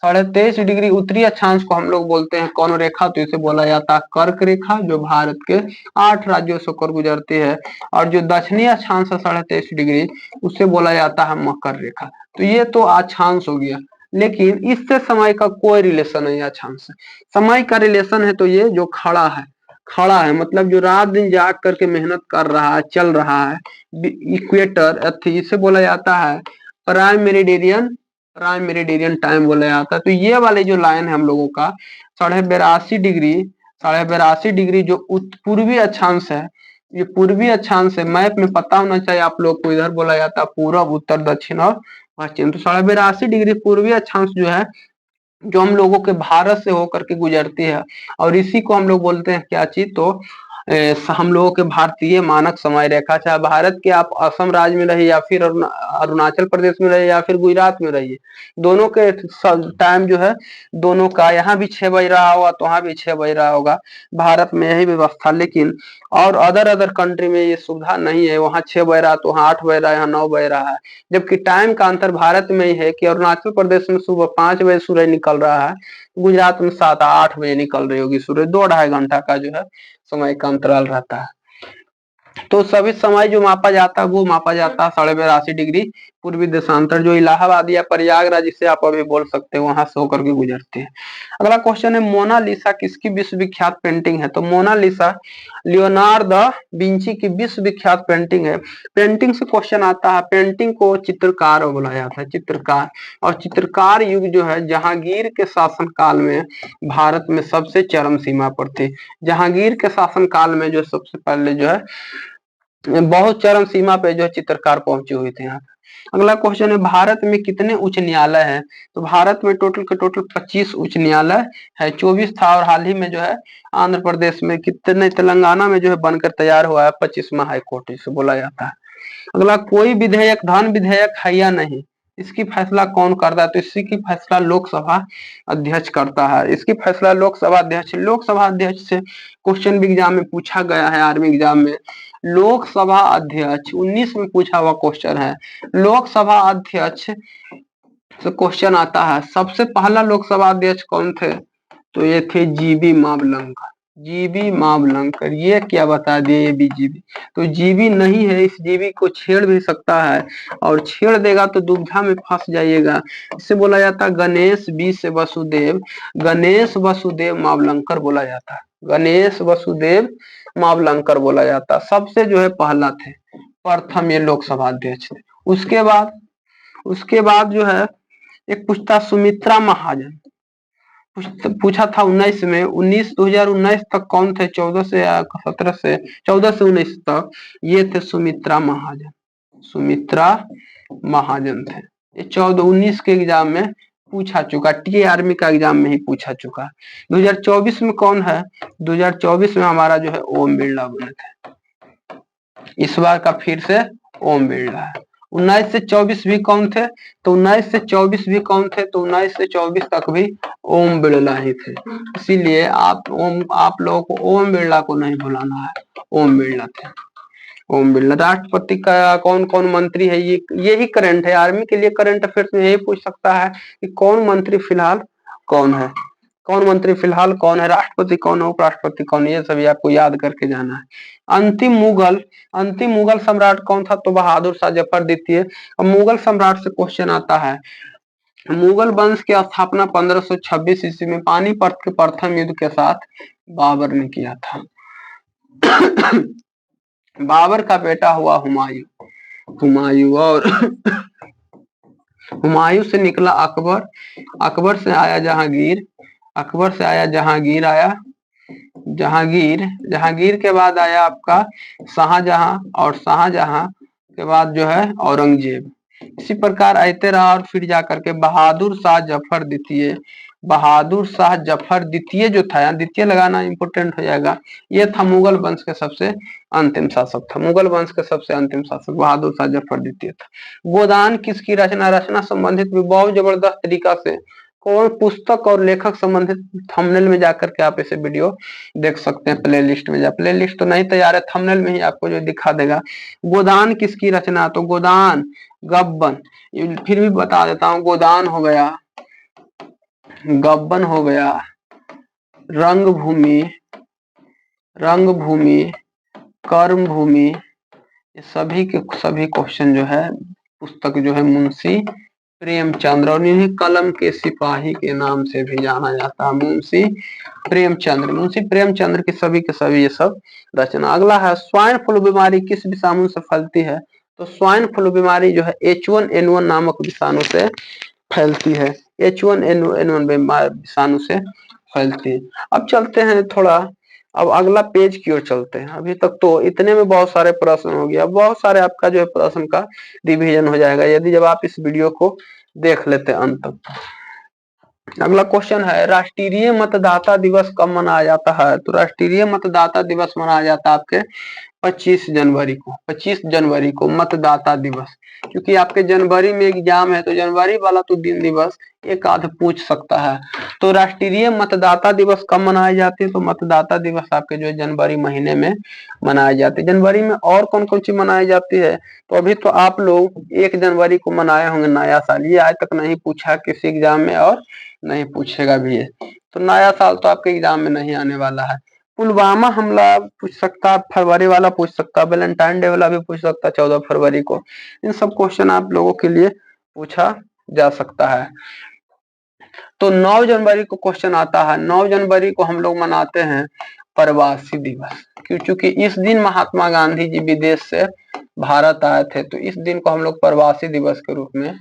23.5 डिग्री उत्तरी अक्षांश को हम लोग बोलते हैं कौन रेखा, तो इसे बोला जाता है कर्क रेखा, जो भारत के 8 राज्यों से होकर गुजरती है। और जो दक्षिणी अक्षांश है 23.5 डिग्री, उसे बोला जाता है मकर रेखा। तो ये तो अक्षांश हो गया, लेकिन इससे समय का कोई रिलेशन नहीं है अक्षांश से। समय का रिलेशन है तो ये जो खड़ा है, खड़ा है मतलब जो रात दिन जाग करके मेहनत कर रहा है, चल रहा है, इक्वेटर अथी, इसे बोला जाता है prime meridian, prime meridian time बोला जाता है। तो ये वाले जो लाइन है हम लोगों का 82.5 डिग्री, 82.5 डिग्री जो पूर्वी अक्षांश है, ये पूर्वी अक्षांश है। मैप में पता होना चाहिए आप लोग को, इधर बोला जाता है पूर्व, उत्तर, दक्षिण और पश्चिम। तो 82.5 डिग्री पूर्वी अक्षांश जो है, जो हम लोगों के भारत से होकर के गुजरती है। और इसी को हम लोग बोलते हैं क्या चीज, तो हम लोगों के भारतीय मानक समय रेखा। चाहे भारत के आप असम राज्य में रहिए या फिर अरुणाचल प्रदेश में रहिए या फिर गुजरात में रहिए, दोनों के टाइम जो है, दोनों का यहाँ भी 6 बज रहा होगा तो वहां भी 6 बज रहा होगा। भारत में यही व्यवस्था, लेकिन और अदर कंट्री में ये सुविधा नहीं है, वहाँ 6 बज रहा तो वहाँ 8 बज रहा है, यहाँ 9 बज रहा है। जबकि टाइम का अंतर भारत में ही है कि अरुणाचल प्रदेश में सुबह 5 बजे सूरज निकल रहा है, गुजरात में 7-8 बजे निकल रही होगी सूरज। 2-2.5 घंटा का जो है समय का अंतराल रहता है। तो सभी समय जो मापा जाता है वो मापा जाता है 82.5 डिग्री पूर्वी देशांतर, जो इलाहाबाद या प्रयागराज जिसे आप अभी बोल सकते हो, वहां से होकर के गुजरते हैं। अगला क्वेश्चन है मोनालिसा किसकी विश्वविख्यात पेंटिंग है, तो मोनालिसा लियोनार्डो दा विंची की विश्वविख्यात पेंटिंग है। पेंटिंग से क्वेश्चन आता है, पेंटिंग को चित्रकार बोला जाता है, चित्रकार। और चित्रकार युग जो है जहांगीर के शासन काल में भारत में सबसे चरम सीमा पर थे। जहांगीर के शासन काल में जो सबसे पहले जो है बहुत चरम सीमा पे जो है चित्रकार पहुंचे हुए थे यहाँ। अगला क्वेश्चन है भारत में कितने उच्च न्यायालय है, तो भारत में टोटल 25 उच्च न्यायालय है। 24 था और हाल ही में जो है आंध्र प्रदेश में, कितने तेलंगाना में जो है बनकर तैयार हुआ है 25वां हाई कोर्ट जिसे बोला जाता है। अगला कोई विधेयक धन विधेयक है या नहीं, इसकी फैसला कौन करता है, तो इसी की फैसला लोकसभा अध्यक्ष करता है। इसकी फैसला लोकसभा अध्यक्ष से क्वेश्चन भी एग्जाम में पूछा गया है, आर्मी एग्जाम में। लोकसभा अध्यक्ष 19 में पूछा हुआ क्वेश्चन है। लोकसभा अध्यक्ष तो क्वेश्चन आता है, सबसे पहला लोकसभा अध्यक्ष कौन थे? तो ये थे जीबी मावलंकर। जीबी मावलंकर, ये क्या बता दिए, ये भी जीबी। तो जीबी नहीं है, इस जीबी को छेड़ भी सकता है, और छेड़ देगा तो दुविधा में फंस जाइएगा। इसे बोला जाता है गणेश बी से वसुदेव, गणेश वसुदेव मावलंकर बोला जाता है, गणेश वसुदेव मावलंकर बोला जाता है। सबसे जो है पहला थे, प्रथम ये लोकसभा अध्यक्ष थे। उसके बाद जो है एक पूछता सुमित्रा महाजन, पूछा था 19 में, 2019 तक कौन थे? 14 से 19 तक ये थे सुमित्रा महाजन। सुमित्रा महाजन थे। ये 14-19 के एग्जाम में पूछा चुका, टीए आर्मी का एग्जाम में ही पूछा चुका। 2024 में कौन है? 2024 में हमारा जो है ओम बिरला बने थे। इस बार का फिर से ओम बिरला है। 19 से 24 भी कौन थे? तो 19 से 24 भी कौन थे? तो 19 से 24 तक भी ओम बिरला ही थे। इसीलिए आप लोगों को ओम बिरला को नहीं भुलाना है, ओम बिरला थे। ओम बिरला। राष्ट्रपति का कौन कौन मंत्री है? यही करंट है, आर्मी के लिए करंट अफेयर्स में यही पूछ सकता है कि कौन मंत्री फिलहाल कौन है, कौन मंत्री फिलहाल कौन है, राष्ट्रपति कौन है, उपराष्ट्रपति कौन है, ये सभी आपको याद करके जाना है। अंतिम मुगल सम्राट कौन था? तो बहादुर शाह जफर द्वितीय। अब मुगल सम्राट से क्वेश्चन आता है, मुगल वंश की स्थापना 1526 ईस्वी में पानीपत के प्रथम युद्ध के साथ बाबर ने किया था। बाबर का बेटा हुआ हुमायूं और हुमायूं से निकला अकबर, अकबर से आया जहांगीर के बाद आया आपका शाहजहां, और शाहजहां के बाद जो है औरंगजेब। इसी प्रकार आते रहा, और फिर जाकर के बहादुर शाह जफर द्वितीय जो था, यहाँ द्वितीय लगाना इंपोर्टेंट हो जाएगा। ये था मुगल वंश के सबसे अंतिम शासक था, मुगल वंश के सबसे अंतिम शासक बहादुर शाह जफर द्वितीय था। गोदान किसकी रचना संबंधित भी बहुत जबरदस्त तरीका से, कौन पुस्तक और लेखक संबंधित, थंबनेल में जाकर के आप इसे वीडियो देख सकते हैं, प्लेलिस्ट में प्लेलिस्ट तो नहीं तैयार है, थंबनेल में ही आपको जो दिखा देगा। गोदान किसकी रचना? तो गोदान गब्बन, फिर भी बता देता हूँ, गोदान हो गया, गब्बन हो गया, रंगभूमि, कर्मभूमि, ये सभी के सभी क्वेश्चन जो है पुस्तक जो है मुंशी प्रेमचंद्र, और इन्हें कलम के सिपाही के नाम से भी जाना जाता है, मुंशी प्रेमचंद्र की सभी के सभी ये सब रचना। अगला है स्वाइन फ्लू बीमारी किस विषाणु से फैलती है? तो स्वाइन फ्लू बीमारी जो है H1N1 नामक विषाणु से फैलती है, H1N1 विषाणु से फैलती है। अब चलते हैं थोड़ा, अब अगला पेज की ओर चलते हैं। अभी तक तो इतने में बहुत सारे प्रश्न हो गया, बहुत सारे आपका जो है प्रश्न का रिवीजन हो जाएगा यदि जब आप इस वीडियो को देख लेते हैं अंत तक। अगला क्वेश्चन है, राष्ट्रीय मतदाता दिवस कब मनाया जाता है? तो राष्ट्रीय मतदाता दिवस मनाया जाता है आपके 25 जनवरी को मतदाता दिवस, क्योंकि आपके जनवरी में एग्जाम है, तो जनवरी वाला तो दिन दिवस एक आध पूछ सकता है। तो राष्ट्रीय मतदाता दिवस कब मनाई जाती है? तो मतदाता दिवस आपके जो है जनवरी महीने में मनाई जाती है। जनवरी में और कौन कौन सी मनाई जाती है? तो अभी तो आप लोग 1 जनवरी को मनाए होंगे नया साल, ये आज तक नहीं पूछा किसी एग्जाम में और नहीं पूछेगा भी है, तो नया साल तो आपके एग्जाम में नहीं आने वाला है। पुलवामा हमला पूछ सकता, फरवरी वाला पूछ सकता, वैलेंटाइन डे वाला भी पूछ सकता 14 फरवरी को। इन सब क्वेश्चन आप लोगों के लिए पूछा जा सकता है। तो 9 जनवरी को क्वेश्चन आता है, 9 जनवरी को हम लोग मनाते हैं प्रवासी दिवस, क्योंकि इस दिन महात्मा गांधी जी विदेश से भारत आए थे, तो इस दिन को हम लोग प्रवासी दिवस के रूप में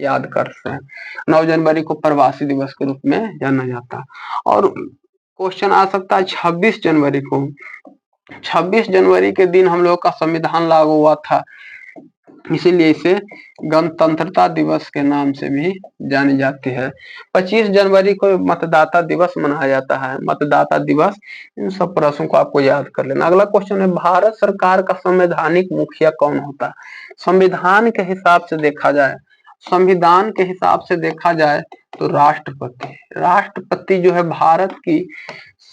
याद करते हैं। 9 जनवरी को प्रवासी दिवस के रूप में जाना जाता है। और क्वेश्चन आ सकता है 26 जनवरी को, 26 जनवरी के दिन हम लोग का संविधान लागू हुआ था, इसीलिए इसे गणतंत्रता दिवस के नाम से भी जानी जाती है। 25 जनवरी को मतदाता दिवस मनाया जाता है, मतदाता दिवस। इन सब प्रश्नों को आपको याद कर लेना। अगला क्वेश्चन है, भारत सरकार का संवैधानिक मुखिया कौन होता है? संविधान के हिसाब से देखा जाए तो राष्ट्रपति जो है भारत की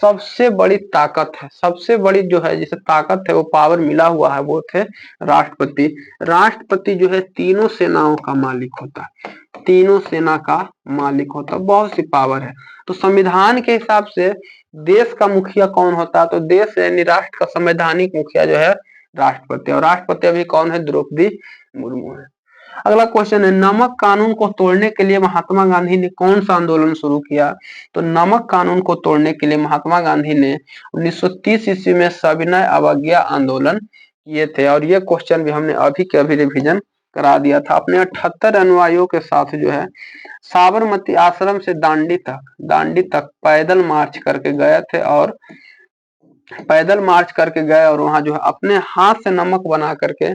सबसे बड़ी ताकत है, सबसे बड़ी जो है जिसे ताकत है वो पावर मिला हुआ है वो थे राष्ट्रपति। राष्ट्रपति जो है तीनों सेनाओं का मालिक होता है, तीनों सेना का मालिक होता है, बहुत सी पावर है। तो संविधान के हिसाब से देश का मुखिया कौन होता है, तो देश यानी राष्ट्र का संवैधानिक मुखिया जो है राष्ट्रपति, और राष्ट्रपति अभी कौन है, द्रौपदी मुर्मू है। अगला क्वेश्चन है, नमक कानून को तोड़ने के लिए महात्मा गांधी ने कौन सा आंदोलन शुरू किया, तो नमक कानून को तोड़ने के लिए महात्मा गांधी ने 1930 ईस्वी में सविनय अवज्ञा आंदोलन किए थे। और ये क्वेश्चन भी हमने अभी के अभी रिवीजन करा दिया था। अपने 78 अनुयायियों के साथ जो है साबरमती आश्रम से दांडी तक पैदल मार्च करके गए थे, और पैदल मार्च करके गए और वहां जो है अपने हाथ से नमक बना करके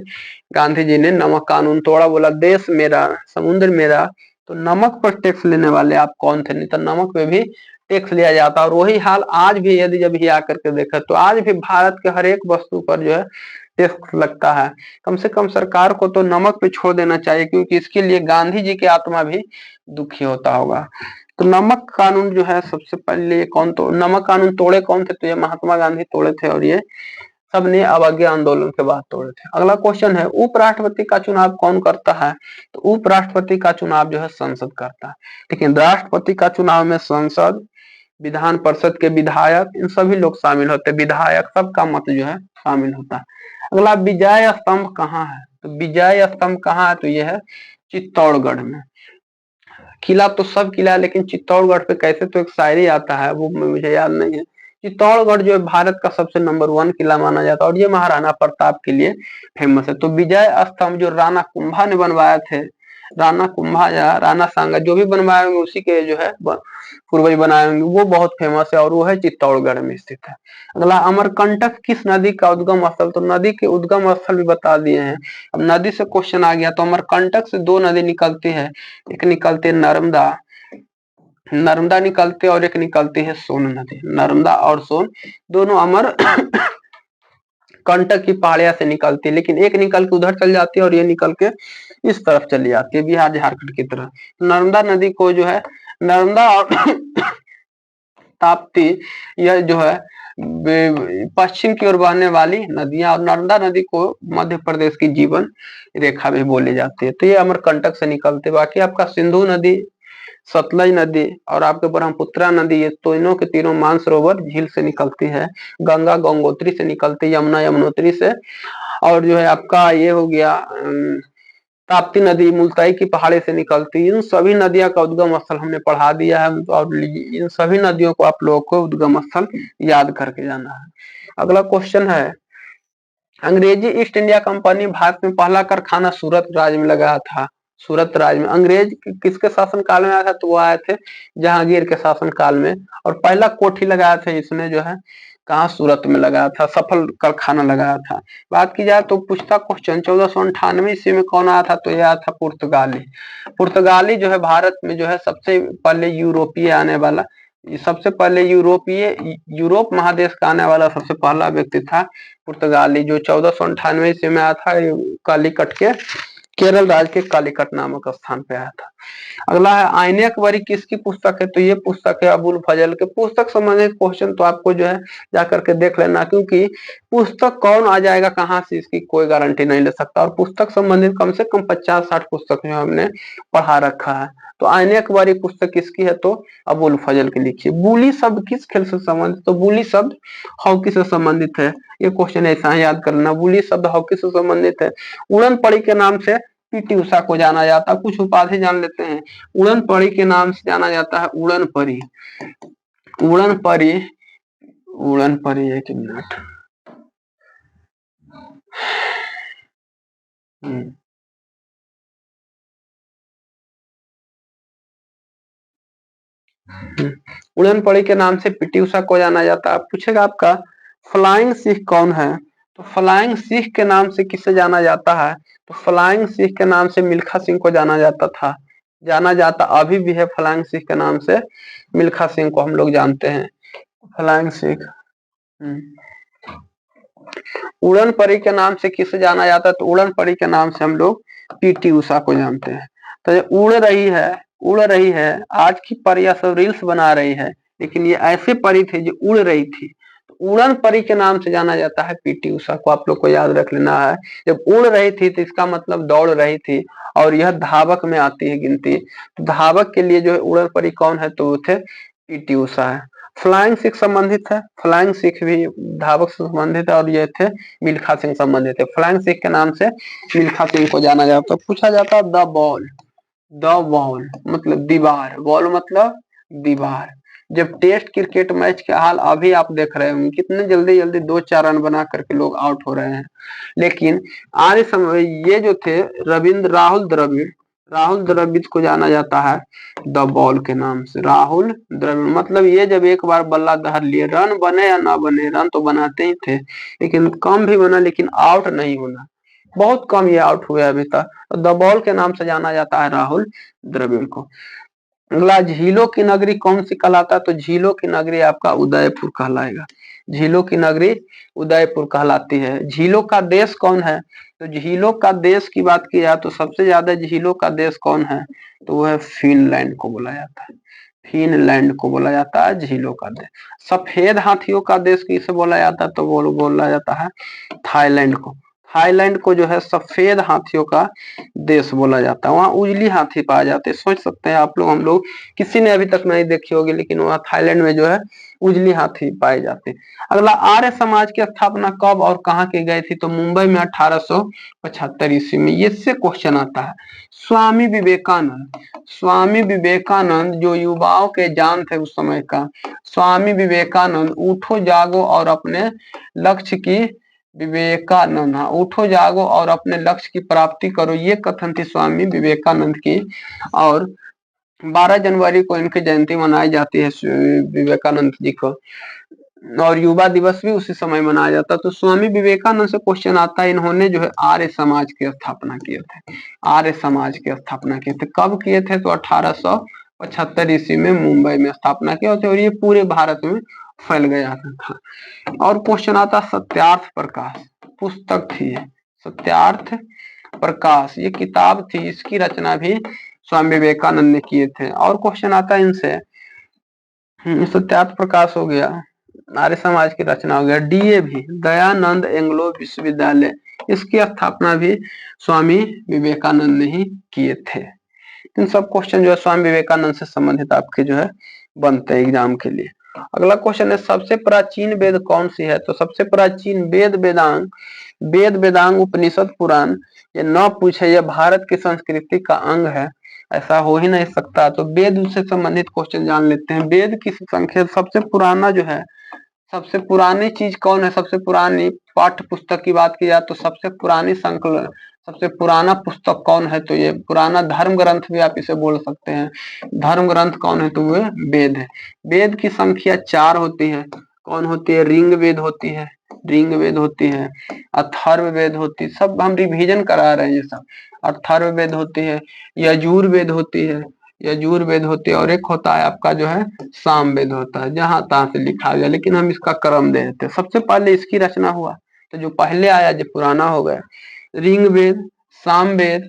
गांधी जी ने नमक कानून तोड़ा। बोला देश मेरा समुद्र मेरा, तो नमक पर टैक्स लेने वाले आप कौन थे, नहीं तो नमक पे भी टैक्स लिया जाता। और वही हाल आज भी यदि जब ही आकर के देखा तो आज भी भारत के हर एक वस्तु पर जो है टैक्स लगता है। कम से कम सरकार को तो नमक पे छोड़ देना चाहिए, क्योंकि इसके लिए गांधी जी की आत्मा भी दुखी होता होगा। तो नमक कानून जो है सबसे पहले कौन तो नमक कानून तोड़े कौन थे, तो ये महात्मा गांधी तोड़े थे, और ये सबने अवज्ञा आंदोलन के बाद तोड़े थे। अगला क्वेश्चन है, उपराष्ट्रपति का चुनाव कौन करता है, तो उपराष्ट्रपति का चुनाव जो है संसद करता है। लेकिन राष्ट्रपति का चुनाव में संसद, विधान परिषद के विधायक, इन सभी लोग शामिल होते हैं, विधायक सबका मत जो है शामिल होता है। अगला, विजय स्तंभ कहाँ है, तो विजय स्तंभ कहाँ है, तो यह है चित्तौड़गढ़ में। किला तो सब किला है, लेकिन चित्तौड़गढ़ पे कैसे, तो एक शायरी आता है वो मुझे याद नहीं है। चित्तौड़गढ़ जो है भारत का सबसे नंबर 1 किला माना जाता है, और ये महाराणा प्रताप के लिए फेमस है। तो विजय स्तंभ जो राणा कुंभा ने बनवाए थे, राणा कुंभा या राणा सांगा जो भी बनवाए होंगे उसी के जो है पूर्वज बनाए होंगे, वो बहुत फेमस है, और वो है चित्तौड़गढ़ में स्थित है। अगला, अमरकंटक किस नदी का उद्गम स्थल, तो नदी के उद्गम स्थल भी बता दिए हैं। अब नदी से क्वेश्चन आ गया, तो अमरकंटक से 2 नदी निकलती है, एक निकलती है नर्मदा निकलती है, और एक निकलती है सोन नदी। नर्मदा और सोन दोनों अमर कंटक की पहाड़िया से निकलती है, लेकिन एक निकल के उधर चल जाती है और ये निकल के इस तरफ चली जाती है, बिहार झारखंड की तरफ। नर्मदा नदी को जो है नर्मदा और ताप्ती, यह जो है पश्चिम की ओर बहने वाली नदियां, और नर्मदा नदी को मध्य प्रदेश की जीवन रेखा भी बोली जाती है। तो ये अमरकंटक से निकलते। बाकी आपका सिंधु नदी, सतलज नदी और आपके ब्रह्मपुत्रा नदी, ये तीनों के तीनों मानसरोवर झील से निकलती है। गंगा गंगोत्री से निकलती है, यमुना यमुनोत्री से, और जो है आपका ये हो गया ताप्ती नदी मुल्ताई की पहाड़ी से निकलती है। इन सभी नदियों का उद्गम स्थल हमने पढ़ा दिया है, और इन सभी नदियों को आप लोगों को उद्गम स्थल याद करके जाना है। अगला क्वेश्चन है, अंग्रेजी ईस्ट इंडिया कंपनी भारत में पहला कारखाना सूरत राज्य में लगाया था। सूरत राज्य में अंग्रेज किसके शासन काल में आया था, तो वो आए थे जहांगीर के शासन काल में, और पहला कोठी लगाया था इसने जो है कहा, सूरत में लगाया था, सफल कारखाना लगाया था। बात की जाए तो पूछता क्वेश्चन 1498 ईस्वी में कौन आया था, तो यह आया था पुर्तगाली। पुर्तगाली जो है भारत में जो है सबसे पहले यूरोपीय आने वाला, सबसे पहले यूरोप महादेश का आने वाला सबसे पहला व्यक्ति था पुर्तगाली, जो 1498 ईस्वी में आया था, कालीकट के केरल राज्य के कालीकट नामक स्थान पे आया था। अगला है, आईने अकबरी किसकी पुस्तक है, तो ये पुस्तक है अबुल फजल के। पुस्तक संबंधित क्वेश्चन तो आपको जो है जाकर के देख लेना, क्योंकि पुस्तक कौन आ जाएगा कहाँ से इसकी कोई गारंटी नहीं ले सकता, और पुस्तक संबंधित कम से कम 50-60 पुस्तक जो हमने पढ़ा रखा है। तो आईने अकबरी पुस्तक किसकी है, तो अबुल फजल की लिखी है। बुली शब्द किस खेल से संबंधित, तो बुली शब्द हॉकी से संबंधित है। ये क्वेश्चन ऐसा याद कर लेना, बुली शब्द हॉकी से संबंधित है। उड़न पड़ी के नाम से पीटी उषा को जाना जाता है। कुछ उपाधि जान लेते हैं। उड़न परी के नाम से जाना जाता है उड़न परी, उड़न परी, उड़न परी, एक मिनट, उड़न परी के नाम से पीटी उषा को जाना जाता है। पूछेगा आपका फ्लाइंग सिख कौन है, तो फ्लाइंग सिख के नाम से किसे जाना जाता है, तो फ्लाइंग सिख के नाम से मिल्खा सिंह को जाना जाता था, जाना जाता अभी भी है फ्लाइंग सिख के नाम से, मिल्खा सिंह को हम लोग जानते हैं, फ्लाइंग सिख। उड़न परी के नाम से किसे जाना जाता है, तो उड़न परी के नाम से हम लोग पीटी उषा को जानते हैं। तो ये उड़ रही है आज की परियां सब रील्स बना रही है, लेकिन ये ऐसे परी थे जो उड़ रही थी, उड़न परी के नाम से जाना जाता है पीटी उषा को, आप लोग को याद रख लेना है। जब उड़ रही थी तो इसका मतलब दौड़ रही थी, और यह धावक में आती है गिनती। तो धावक के लिए जो है उड़न परी कौन है, तो वो थे पीटी उषा है। फ्लाइंग सिख संबंधित है, फ्लाइंग सिख भी धावक से संबंधित है, और ये थे मिल्खा सिंह संबंधित है। फ्लाइंग सिख के नाम से मिल्खा सिंह को जाना जाता है। पूछा जाता है द बॉल, द बॉल मतलब दीवार, बॉल मतलब दीवार। जब टेस्ट क्रिकेट मैच के हाल अभी आप देख रहे होंगे, कितने जल्दी जल्दी 2-4 रन बना करके लोग आउट हो रहे हैं, लेकिन आने समय ये जो थे रविंद्र राहुल द्रविड़, राहुल द्रविड़ को जाना जाता है द बॉल के नाम से। राहुल द्रविड़ मतलब ये जब एक बार बल्ला धर लिए, रन बने या ना बने, रन तो बनाते ही थे, लेकिन कम भी बना, लेकिन आउट नहीं होना, बहुत कम ये आउट हुए अभी तक। तो द बॉल के नाम से जाना जाता है राहुल द्रविड़ को। अगला, झीलों की नगरी कौन सी कहलाता है, तो झीलों की नगरी आपका उदयपुर कहलाएगा। झीलों की नगरी उदयपुर कहलाती है। झीलों का देश कौन है, तो झीलों का देश की बात की जाए तो सबसे ज्यादा झीलों का देश कौन है, तो वो है फिनलैंड को बोला जाता है। फिनलैंड को बोला जाता है झीलों का देश। सफेद हाथियों का देश किसे बोला जाता है, तो वो बोला जाता है थाईलैंड को। थाईलैंड को जो है सफेद हाथियों का देश बोला जाता है। वहाँ उजली हाथी पाए जाते हैं, सोच सकते हैं आप लोग, हम लोग किसी ने अभी तक नहीं देखी होगी, लेकिन वहाँ थाईलैंड में जो है उजली हाथी पाए जाते हैं। अगला, आर्य समाज की स्थापना कब और कहाँ की गई थी, तो मुंबई में 1875 ईस्वी में। इससे क्वेश्चन आता है। स्वामी विवेकानंद, स्वामी विवेकानंद जो युवाओं के जान थे उस समय का, स्वामी विवेकानंद उठो जागो और अपने लक्ष्य की, विवेकानंद, हाँ, उठो जागो और अपने लक्ष्य की प्राप्ति करो, ये कथन थी स्वामी विवेकानंद की। और 12 जनवरी को इनकी जयंती मनाई जाती है विवेकानंद जी को, और युवा दिवस भी उसी समय मनाया जाता है। तो स्वामी विवेकानंद से क्वेश्चन आता है, इन्होंने जो है आर्य समाज की स्थापना किए थे। आर्य समाज की स्थापना किए थे, कब किए थे, तो 1875 ईस्वी में मुंबई में स्थापना किया थे, और ये पूरे भारत में फैल गया था। और क्वेश्चन आता, सत्यार्थ प्रकाश पुस्तक थी, सत्यार्थ प्रकाश ये किताब थी, इसकी रचना भी स्वामी विवेकानंद ने किए थे। और क्वेश्चन आता है इनसे, सत्यार्थ प्रकाश हो गया, आर्य समाज की रचना हो गया। डीएवी दयानंद एंग्लो विश्वविद्यालय, इसकी स्थापना भी स्वामी विवेकानंद ने ही किए थे। इन सब क्वेश्चन जो है स्वामी विवेकानंद से संबंधित आपके जो है बनते हैं एग्जाम के लिए। अगला क्वेश्चन है, सबसे प्राचीन वेद कौन सी है, तो सबसे प्राचीन वेद वेदांग, वेद वेदांग उपनिषद पुराण। ये न पूछे, ये भारत की संस्कृति का अंग है, ऐसा हो ही नहीं सकता। तो वेद से संबंधित क्वेश्चन जान लेते हैं। वेद की संख्या सबसे पुराना जो है, सबसे पुरानी चीज कौन है, सबसे पुरानी पाठ्य पुस्तक की बात की जाए तो सबसे पुरानी संकलन, सबसे पुराना पुस्तक कौन है, तो ये पुराना धर्म ग्रंथ भी आप इसे बोल सकते हैं। धर्म ग्रंथ कौन है, तो वो वेद है। वेद की संख्या 4 होती है, कौन होती है, ऋग वेद होती है, ऋग वेद होती है, अथर्व वेद होती है, सब हम रिवीजन करा रहे हैं ये सब। अथर्व वेद होती है, यजुर वेद होती है, यजुर वेद होती है, और एक होता है आपका जो है साम वेद होता है, जहां तहां से लिखा गया, लेकिन हम इसका क्रम दे देते हैं। सबसे पहले इसकी रचना हुआ, तो जो पहले आया जो पुराना हो गया, ऋग वेद, साम वेद,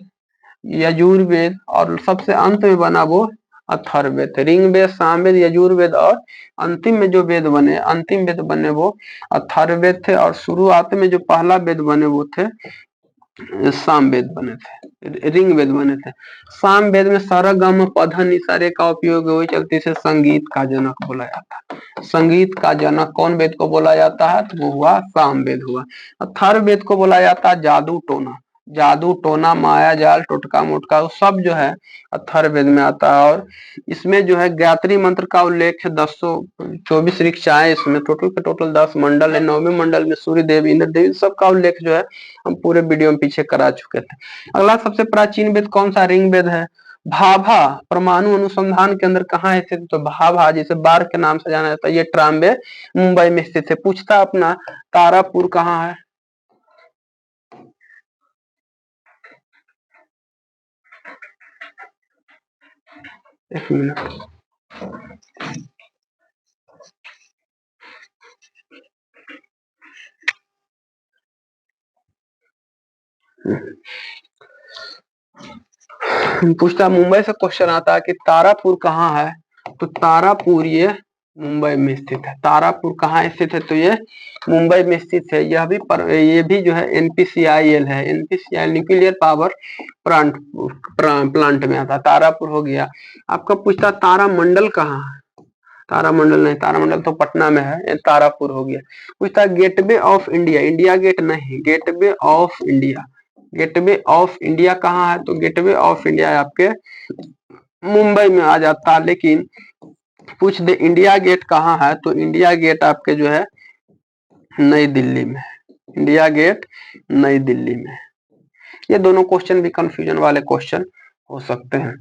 यजुर वेद, और सबसे अंत में बना वो अथर्व वेद। ऋग वेद, साम वेद, यजुर वेद, और अंतिम में जो वेद बने, अंतिम वेद बने वो अथर्व वेद थे, और शुरुआत में जो पहला वेद बने वो थे साम वेद बने थे, ऋग वेद बने थे। साम वेद में सारा गम पध निसा रे का उपयोग हुई, चलते से संगीत का जनक बोला जाता है। संगीत का जनक कौन वेद को बोला जाता है, तो वो हुआ साम वेद हुआ। अथर्व वेद को बोला जाता है जादू टोना, जादू टोना माया जाल टोटका मोटका, वो सब जो है अथर्व वेद में आता है। और इसमें जो है गायत्री मंत्र का उल्लेख है, 1024 ऋचाएं इसमें, टोटल के टोटल 10 मंडल है। 9वें मंडल में सूर्य देव, इंद्र देव, सबका उल्लेख जो है हम पूरे वीडियो में पीछे करा चुके थे। अगला, सबसे प्राचीन वेद कौन सा, ऋग वेद है। भाभा परमाणु अनुसंधान केंद्र कहाँ स्थित, तो भाभा जिसे बार के नाम से जाना जाता है, ये ट्राम्बे मुंबई में स्थित है। पूछता अपना तारापुर कहाँ है, एक मिनट, पूछता मुंबई से क्वेश्चन आता है कि तारापुर कहाँ है, तो तारापुर ये मुंबई में स्थित है। तारापुर कहाँ स्थित है? तो ये मुंबई में स्थित है। ये भी जो है NPCIL है। NPCIL nuclear power plant plant में आता है। तारापुर हो गया। आपका पूछता तारामंडल कहाँ है? तारामंडल नहीं, तारामंडल तो पटना में है। ये तारापुर हो गया। पूछता gateway of India, India gate नहीं, gateway of India. Gateway of India कहाँ है? तो गेटवे ऑफ इंडिया आपके मुंबई में आ जाता है। लेकिन पूछ दे इंडिया गेट कहाँ है? तो इंडिया गेट आपके जो है नई दिल्ली में। इंडिया गेट नई दिल्ली में। ये दोनों क्वेश्चन भी कंफ्यूजन वाले क्वेश्चन हो सकते हैं।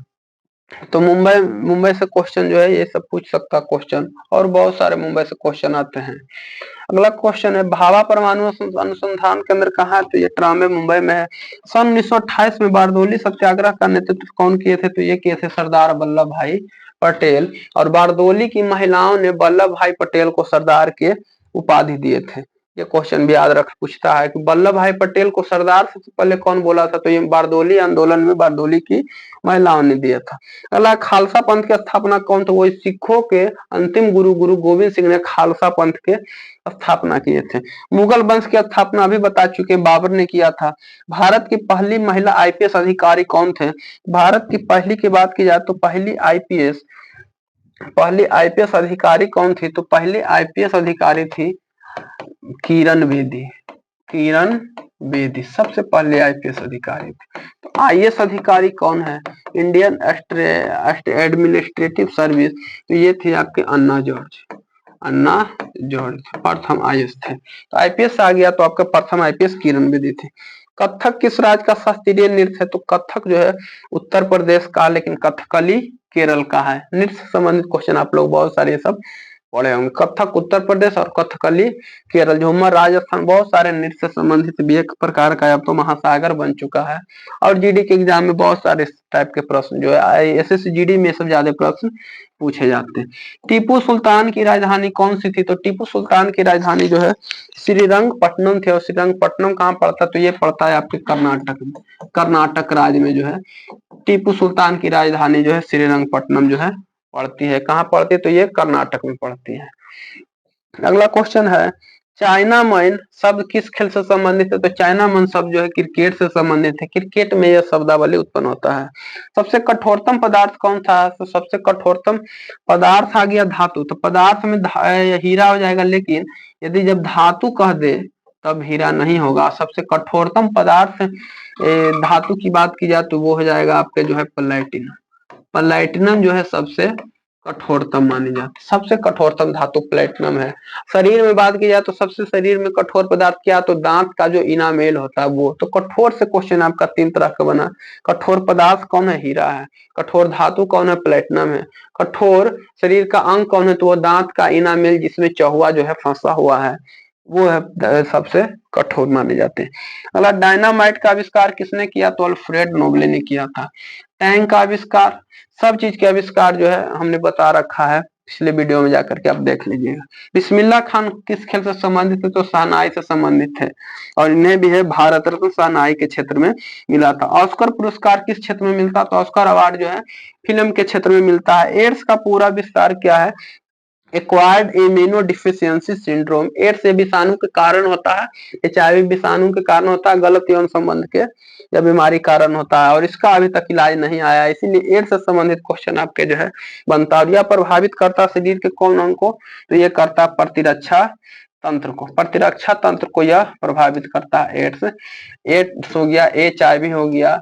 तो मुंबई से क्वेश्चन जो है ये सब पूछ सकता क्वेश्चन, और बहुत सारे मुंबई से क्वेश्चन आते हैं। अगला क्वेश्चन है भाभा परमाणु अनुसंधान केंद्र कहाँ है? तो ये ट्रामे मुंबई में है। सन 1928 में बारदोली सत्याग्रह का नेतृत्व कौन किए थे? तो ये किए थे सरदार वल्लभ भाई पटेल। और बारदोली की महिलाओं ने वल्लभ भाई पटेल को सरदार के उपाधि दिए थे। ये क्वेश्चन भी याद रख पूछता है कि वल्लभ भाई पटेल को सरदार सबसे पहले कौन बोला था? तो ये बारदोली आंदोलन में बारदोली की महिलाओं ने दिया था। अगला खालसा पंथ की स्थापना कौन? तो वही सिखों के अंतिम गुरु गोविंद सिंह ने खालसा पंथ के स्थापना किए थे। मुगल वंश की स्थापना अभी बता चुके, बाबर ने किया था। भारत की पहली महिला IPS अधिकारी कौन थे? भारत की पहली की बात की जाए तो पहली IPS अधिकारी कौन थी? तो पहली IPS अधिकारी थी किरण बेदी। किरण बेदी सबसे पहले IPS अधिकारी थे। तो IAS अधिकारी कौन है? Indian administrative service. तो ये थे आपके अन्ना जॉर्ज प्रथम IAS थे। तो IPS आ गया तो आपका प्रथम IPS किरण बेदी थे। कथक किस राज्य का शास्त्रीय नृत्य है? तो कथक जो है उत्तर प्रदेश का, लेकिन कथकली केरल का है। नृत्य से संबंधित क्वेश्चन आप लोग बहुत सारे सब पढ़े होंगे। कथक उत्तर प्रदेश और कथकली केरल। झूमर राजस्थान। बहुत सारे नृत्य से संबंधित भी एक प्रकार का अब तो महासागर बन चुका है। और GD के एग्जाम में बहुत सारे टाइप के प्रश्न जो है SSC GD में सब ज्यादा प्रश्न पूछे जाते हैं। टीपू सुल्तान की राजधानी कौन सी थी? तो टीपू सुल्तान की राजधानी जो है श्रीरंगपट्टनम थी। और श्रीरंगपट्टनम कहाँ पड़ता है? तो ये पड़ता है आपके कर्नाटक में। कर्नाटक राज्य में जो है टीपू सुल्तान की राजधानी जो है श्रीरंगपट्टनम जो है पड़ती है। कहाँ पड़ती है? तो ये कर्नाटक में पड़ती है। अगला क्वेश्चन है चाइना मैन शब्द किस खेल से संबंधित है? तो चाइना मैन शब्द जो है क्रिकेट से संबंधित है। क्रिकेट में यह शब्दावली उत्पन्न होता है। सबसे कठोरतम पदार्थ कौन था? तो सबसे कठोरतम पदार्थ आ गया धातु। तो पदार्थ में हीरा हो जाएगा, लेकिन यदि जब धातु कह दे तब हीरा नहीं होगा। सबसे कठोरतम पदार्थ धातु की बात की जाए तो वो हो जाएगा आपके जो है प्लैटिनम। प्लैटिनम जो है सबसे कठोरतम मानी जाती है। सबसे कठोरतम धातु प्लैटिनम है। शरीर में बात की जाए तो सबसे शरीर में कठोर पदार्थ क्या? तो दांत का जो इनामेल होता है वो। तो कठोर से क्वेश्चन आपका 3 तरह का बना। कठोर पदार्थ कौन है? हीरा है। कठोर धातु कौन है? प्लैटिनम है। कठोर शरीर का अंग कौन है? तो वो दांत का इनामेल जिसमें चौहुआ जो है फंसा हुआ है, वो है सबसे कठोर माने जाते हैं। अगला डायनामाइट का आविष्कार किसने किया? तो अल्फ्रेड नोबले ने किया था। टैंक का आविष्कार, सब चीज के आविष्कार जो है हमने बता रखा है, पिछले वीडियो में जाकर के आप देख लीजिएगा। बिस्मिल्लाह खान किस खेल से संबंधित है? तो शहनाई से संबंधित है। और इन्हें भी है भारत रत्न शहनाई के क्षेत्र में मिला था। ऑस्कर पुरस्कार किस क्षेत्र में मिलता? तो ऑस्कर अवार्ड जो है फिल्म के क्षेत्र में मिलता है। एड्स का पूरा विस्तार क्या है? Acquired immuno deficiency syndrome. AIDS विषाणु के कारण होता है। HIV विषाणु के कारण होता है। गलत यौन संबंध के या बीमारी कारण होता है, और इसका अभी तक इलाज नहीं आया। इसीलिए एड्स से संबंधित क्वेश्चन आपके जो है बनता है। और यह प्रभावित करता है शरीर के कौन अंग को? तो ये करता है प्रतिरक्षा तंत्र को। प्रतिरक्षा तंत्र को यह प्रभावित करता है। एड्स हो गया, HIV हो गया,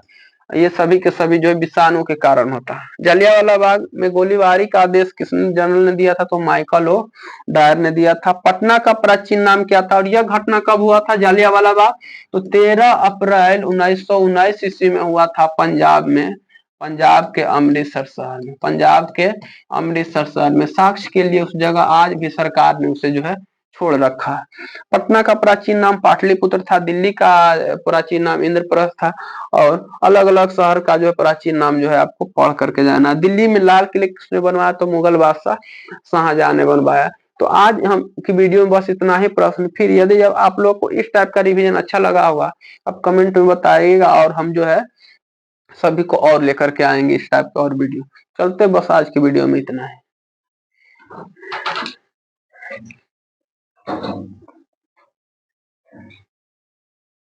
ये सभी के सभी जो है विषाणु के कारण होता है। जलियांवाला बाग में गोलीबारी का आदेश किस जनरल ने दिया था? तो माइकल ओ डायर ने दिया था। पटना का प्राचीन नाम क्या था? और यह घटना कब हुआ था जलियांवाला बाग? तो 13 अप्रैल 1919 ईस्वी में हुआ था पंजाब में। पंजाब के अमृतसर शहर में। पंजाब के अमृतसर शहर में। साक्ष्य के लिए उस जगह आज भी सरकार ने उसे जो है छोड़ रखा है। पटना का प्राचीन नाम पाटलिपुत्र था। दिल्ली का प्राचीन नाम इंद्रप्रस्थ था। और अलग अलग शहर का जो है प्राचीन नाम जो है आपको पढ़ करके जाना। दिल्ली में लाल किले किसने बनवाया? तो मुगल बादशाह शाहजहां ने बनवाया। तो आज हम की वीडियो में बस इतना ही प्रश्न। फिर यदि जब आप लोग को इस टाइप का रिवीजन अच्छा लगा होगा आप कमेंट में बताइएगा, और हम जो है सभी को और लेकर के आएंगे इस टाइप का और वीडियो। चलते बस आज की वीडियो में इतना है।